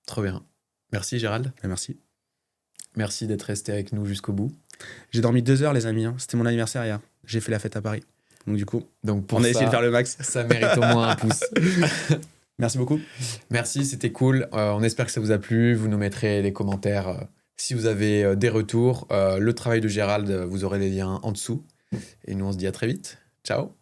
Trop bien. Merci Gérald. Merci. Merci d'être resté avec nous jusqu'au bout. J'ai dormi 2 heures, les amis. C'était mon anniversaire hier. J'ai fait la fête à Paris. Donc du coup, on a essayé de faire le max. Ça mérite au moins un pouce. Merci beaucoup. Merci, c'était cool. On espère que ça vous a plu. Vous nous mettrez des commentaires si vous avez des retours. Le travail de Gérald, vous aurez les liens en dessous. Et nous, on se dit à très vite. Ciao.